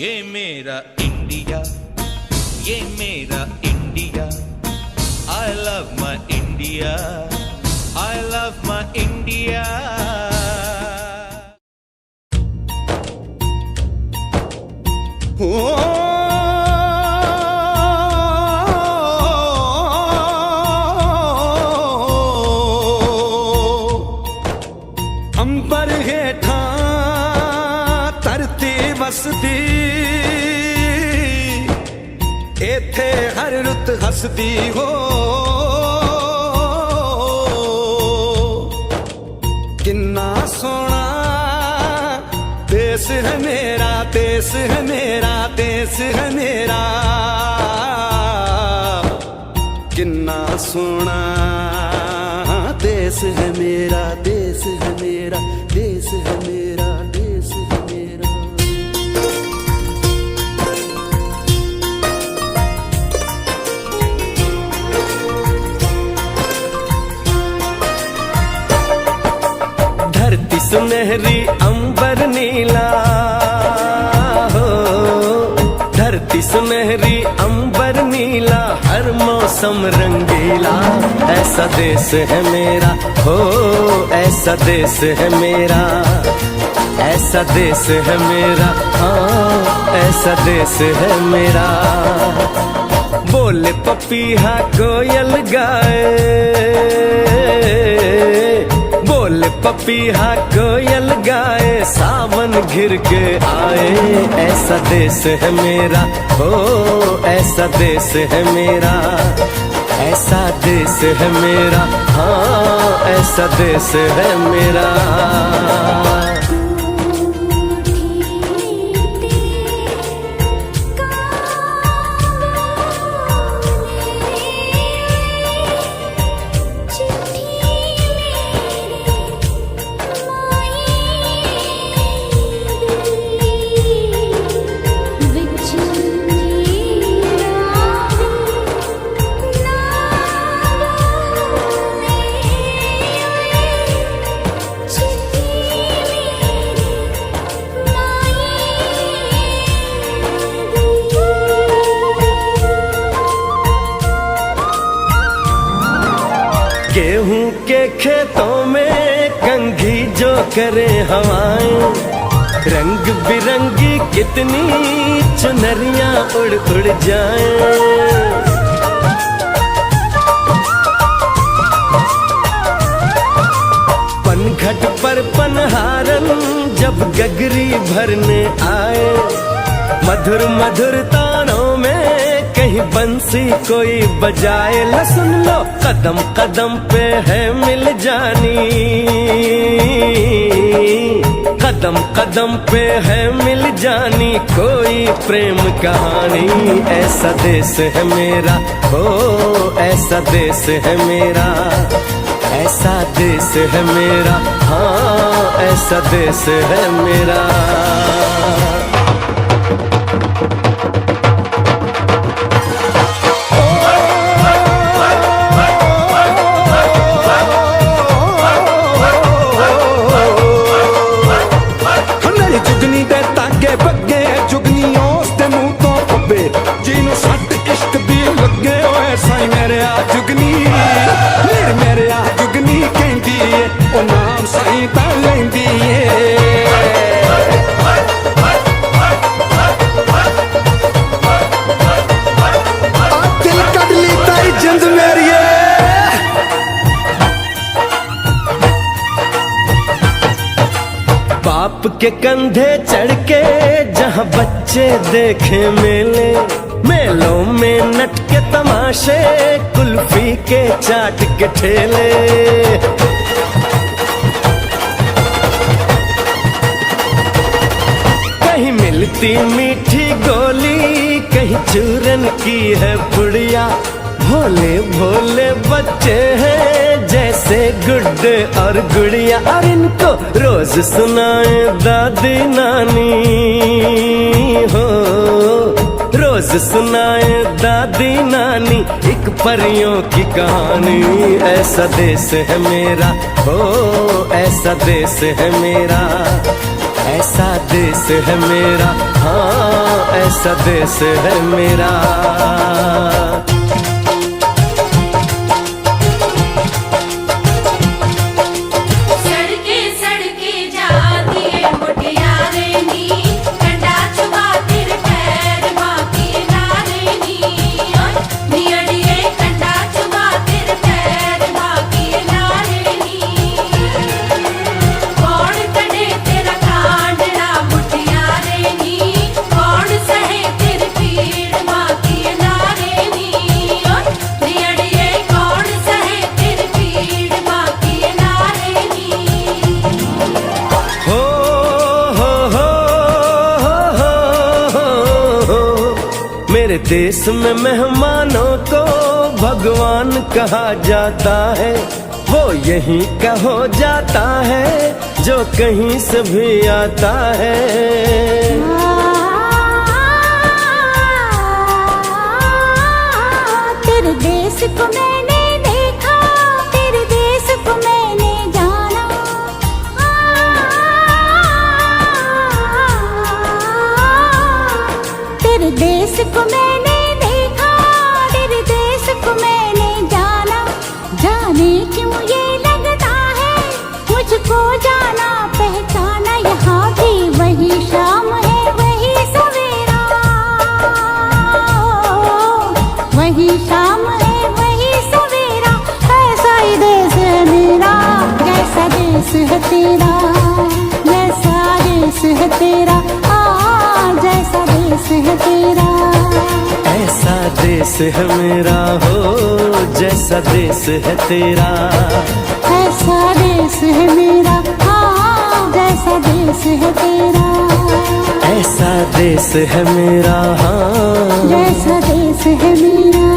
A: ये मेरा इंडिया, ये मेरा India. I love my India, I love my India।
D: अंबर हेठा धरती वसदी, एथे हर रुत हसदी हो। किन्ना सोना देश है मेरा, देश है मेरा, देश है मेरा। किन्ना सोना देश है मेरा, देश है मेरा, देश है मेरा, देश है मेरा। धरती सुनहरी अंबर नीला हो, धरती धरती सुनहरी अंबर नीला, हर मौसम रंगीला। ऐसा देश है मेरा, हो ऐसा देश है मेरा, ऐसा देश है मेरा, हाँ ऐसा देश है मेरा। बोले पपीहा कोयल गाए, बोले पपीहा कोयल गाए, सावन घिर के आए। ऐसा देश है मेरा, हो ऐसा देश है मेरा, ऐसा देश है मेरा, हाँ ऐसा देश है मेरा। गेहूं के खेतों में कंघी जो करे हवाएं, रंग बिरंगी कितनी चुनरियां उड़ उड़ जाएं। पनघट पर पनहारन जब गगरी भरने आए, मधुर मधुर तानों में कहीं बंसी कोई बजाए। ला सुन लो कदम कदम पे है मिल जानी, कदम कदम पे है मिल जानी कोई प्रेम कहानी। ऐसा देश है मेरा, हो ऐसा देश है मेरा, ऐसा देश है मेरा, हाँ ऐसा देश है मेरा। बाप के कंधे चढ़ के जहाँ बच्चे देखे मेले, मेलों में नट के तमाशे, कुल्फी के चाट के ठेले। कहीं मिलती मीठी गोली, कहीं चूरन की है पुड़िया। भोले भोले बच्चे हैं जैसे गुड्डे और गुड़िया, और इनको रोज सुनाए दादी नानी, हो रोज सुनाए दादी नानी एक परियों की कहानी। ऐसा देश है मेरा, हो ऐसा देश है मेरा, ऐसा देश है मेरा, हाँ ऐसा देश है मेरा। मेरे देश में मेहमानों को भगवान कहा जाता है, वो यहीं का हो जाता है जो कहीं से भी आता है।
E: तेरे देश को मैंने देखा, तेरे देश को मैंने जाना। तेरे देश को
D: देश है मेरा हो, जैसा देश है तेरा।
E: ऐसा देश है मेरा, हाँ, जैसा देश है तेरा।
D: ऐसा देश है मेरा, हाँ,
E: जैसा देश है मेरा।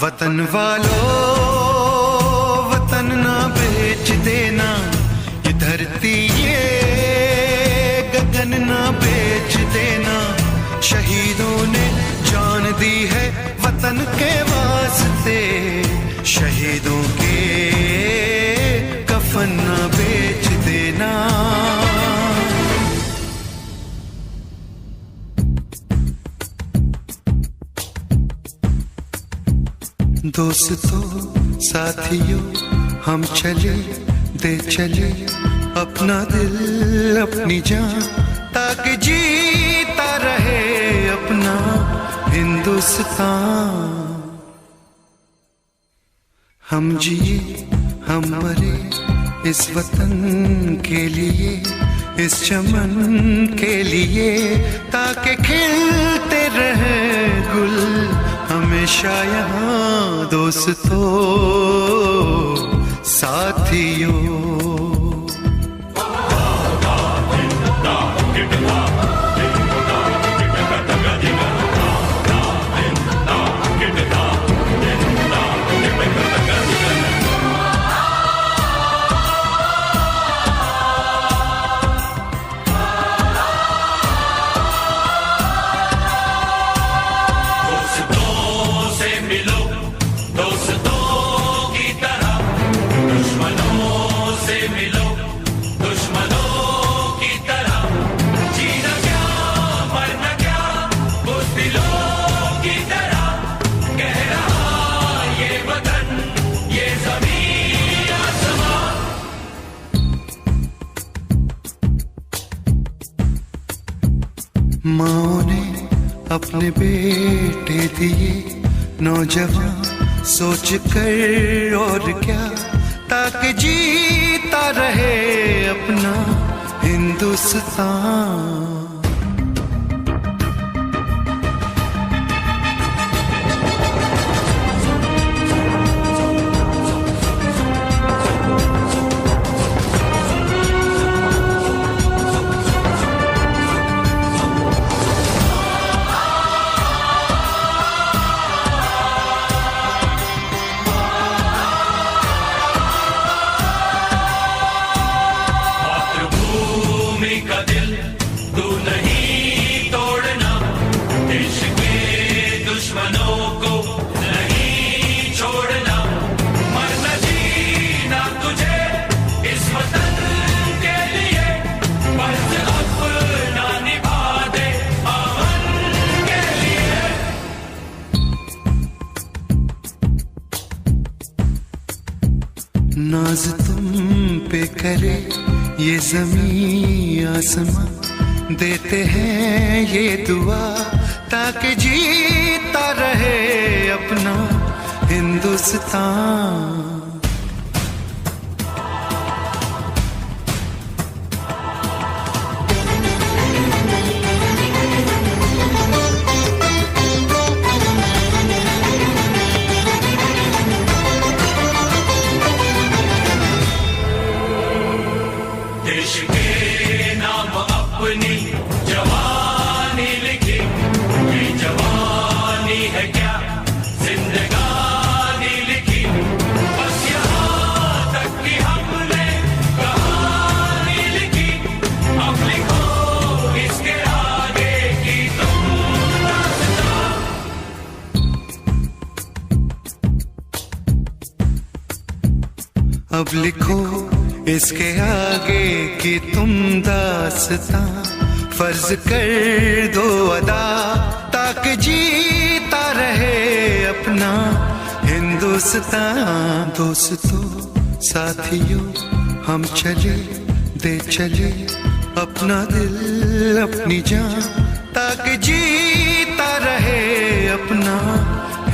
I: वतन वालों, वतन ना बेच देना, ये धरती ये गगन ना बेच देना। शहीदों ने जान दी है वतन के वास्ते, शहीदों के कफन ना बेच देना। दोस्तों साथियों हम चले दे चले अपना दिल अपनी जान, ताकि जीता रहे अपना हिंदुस्तान। हम जिए हम मरे इस वतन के लिए, इस चमन के लिए, ताकि खिलते रहे गुल हमेशा यहाँ। दोस्तों साथियों, माँ ने अपने बेटे दिए नौजवान सोच कर और क्या, ताकि जीता रहे अपना हिंदुस्तान। नाज तुम पे करे ये ज़मीं आसमां, देते हैं ये दुआ ताकि जीता रहे अपना हिंदुस्तान।
B: देश के नाम अपनी जवानी लिखी, ये जवानी है क्या जिंदगानी लिखी, बस यहाँ तक कि हमने कहानी लिखी, अब लिखो इसके आगे की तुम दास्तां।
I: अब लिखो इसके आगे की तुम दास्तां, फर्ज कर दो अदा ताकि जीता रहे अपना हिंदुस्तान। दोस्तों साथियों हम चले दे चले अपना दिल अपनी जान, ताकि जीता रहे अपना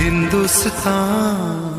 I: हिंदुस्तान।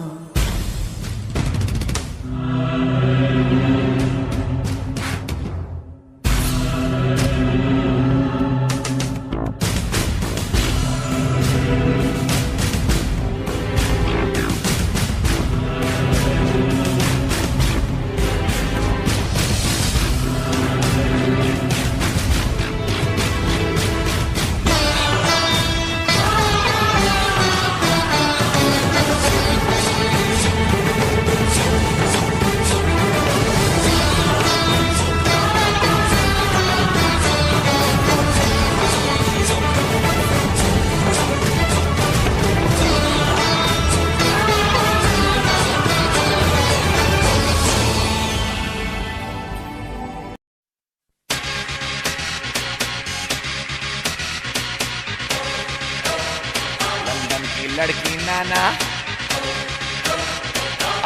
J: लड़की नाना,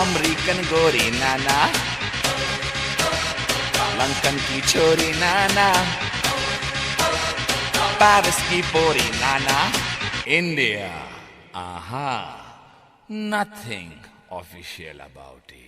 J: अमेरिकन गोरी नाना, लंदन की छोरी नाना, पेरिस की पोरी नाना, इंडिया, आहा, nothing official about it.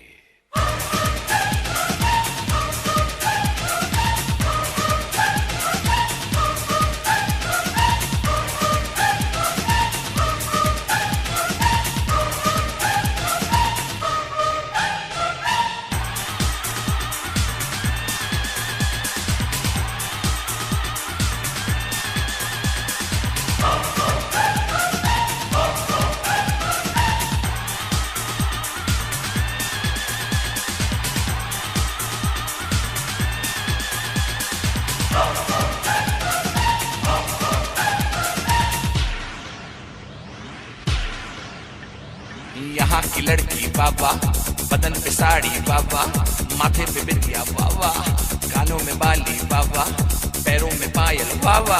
J: यहाँ की लड़की बाबा, बदन पे साड़ी बाबा, माथे पे बिंदिया बाबा, कानों में बाली बाबा, पैरों में पायल बाबा,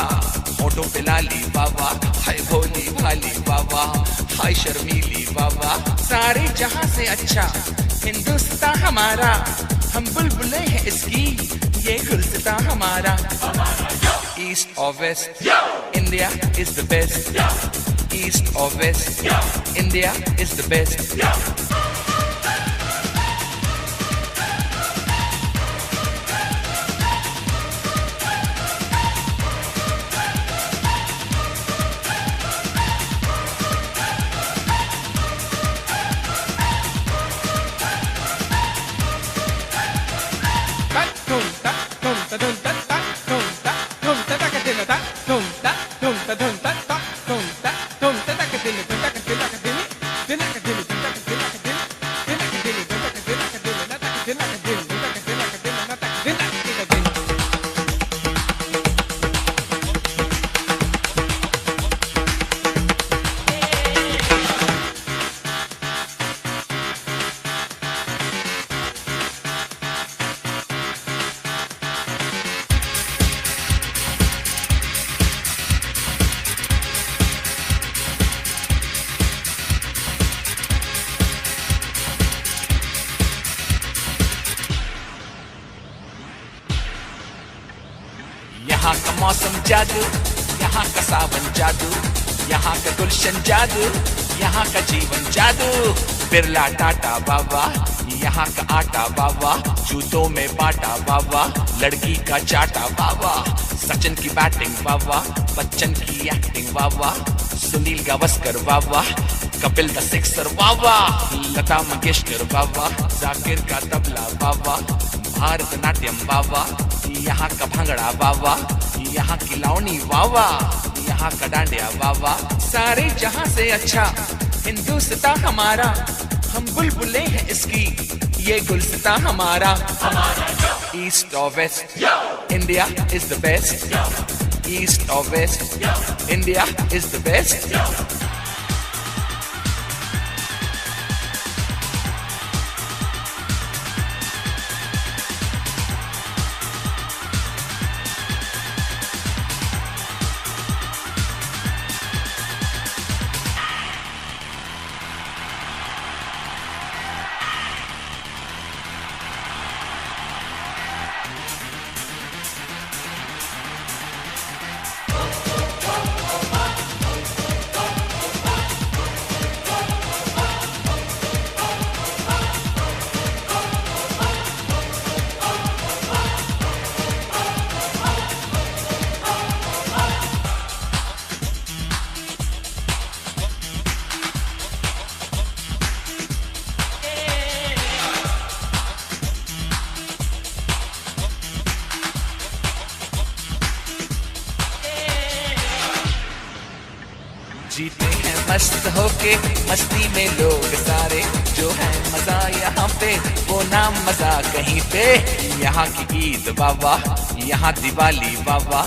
J: होठों पे लाली बाबा, हाय भोली भाली बाबा, हाय शर्मीली बाबा, सारे जहां से अच्छा हिंदुस्तान हमारा, हम बुलबुलें हैं इसकी, ये गुलसितां हमारा। ईस्ट और west, India is the best. East or west, India is the best. यहाँ का मौसम जादू, यहाँ का सावन जादू, यहाँ का गुलशन जादू, यहाँ का जीवन जादू। बिरला टाटा बाबा, यहाँ का आटा बाबा, जूतों में बाटा बाबा, लड़की का चाटा बाबा, सचिन की बैटिंग बाबा, बच्चन की एक्टिंग बाबा, सुनील गावस्कर बाबा, कपिल द सिक्सर बाबा, लता मंगेशकर बाबा, जाकिर का तबला बाबा, भारतनाट्यम वावा, यहाँ का भंगड़ा वावा, यहाँ की लावनी वावा, यहाँ का डांडिया वावा। सारे जहां से अच्छा हिंदुस्तान हमारा, हम बुलबुले हैं इसकी, ये गुलस्तान हमारा। ईस्ट और west, India is the best. East और west, India is the best. जीते हैं मस्त होके मस्ती में लोग सारे, जो है मजा यहाँ पे वो नाम मजा कहीं पे। यहाँ की ईद वावा, यहाँ दिवाली वावा,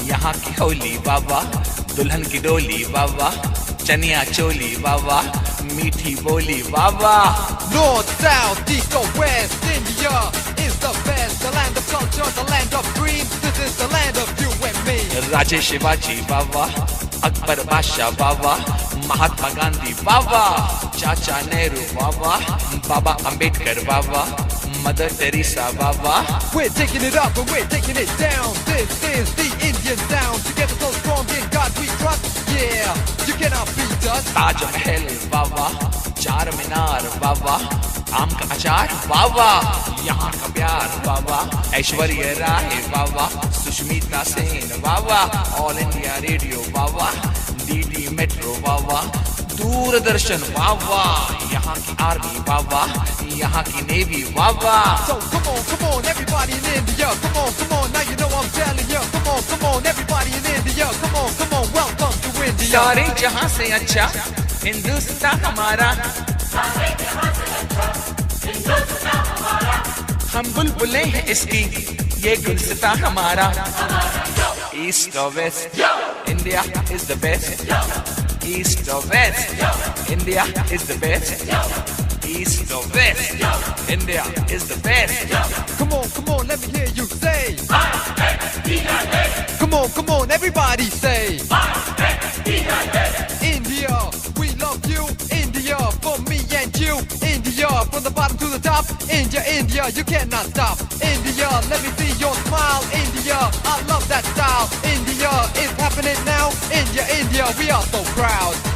J: यहाँ की होली वावा, दुल्हन की डोली वावा, चनिया चोली वावा, मीठी बोली वावा।
K: North, south, east or west, India is the best. The land of culture, the land of dreams. This is the land of you and me.
J: राजे शिवाजी वावा, अकबर बादशाह वावा, महात्मा गांधी वावा, चाचा नेहरू वावा, बाबा अंबेडकर वावा, मदर टेरेसा वावा।
K: We're taking it up and we're taking it down. This is the Indian sound. Together so strong in God we trust. Yeah, you cannot beat us.
J: Taj Mahal वावा, Charminar वावा, आम का अचार वावा, यहाँ का प्यार वावा, ऐश्वर्या राय वावा, सुष्मिता सेन वावा, ऑल इंडिया रेडियो वावा, डीडी मेट्रो वावा, दूरदर्शन वावा, यहाँ की आर्मी वावा, यहाँ की नेवी वावा।
K: So come on, everybody in India. Come on, now you know I'm telling you. Come on, everybody in India. Come on, welcome to India.
J: सारे जहां से अच्छा हिंदुस्तान हमारा, हम बुलबुले हैं इसकी, ये गुलस्तान हमारा। ईस्ट और west, India is the best. East और west, India is the best. East or west, India is the best.
K: Come on, let me hear you say. Come on, everybody say. India, we love you. India, for me and you. India, from the bottom to the top. India, you cannot stop. India, let me see your smile. India, I love that style. India, it's happening now. India, we are so proud.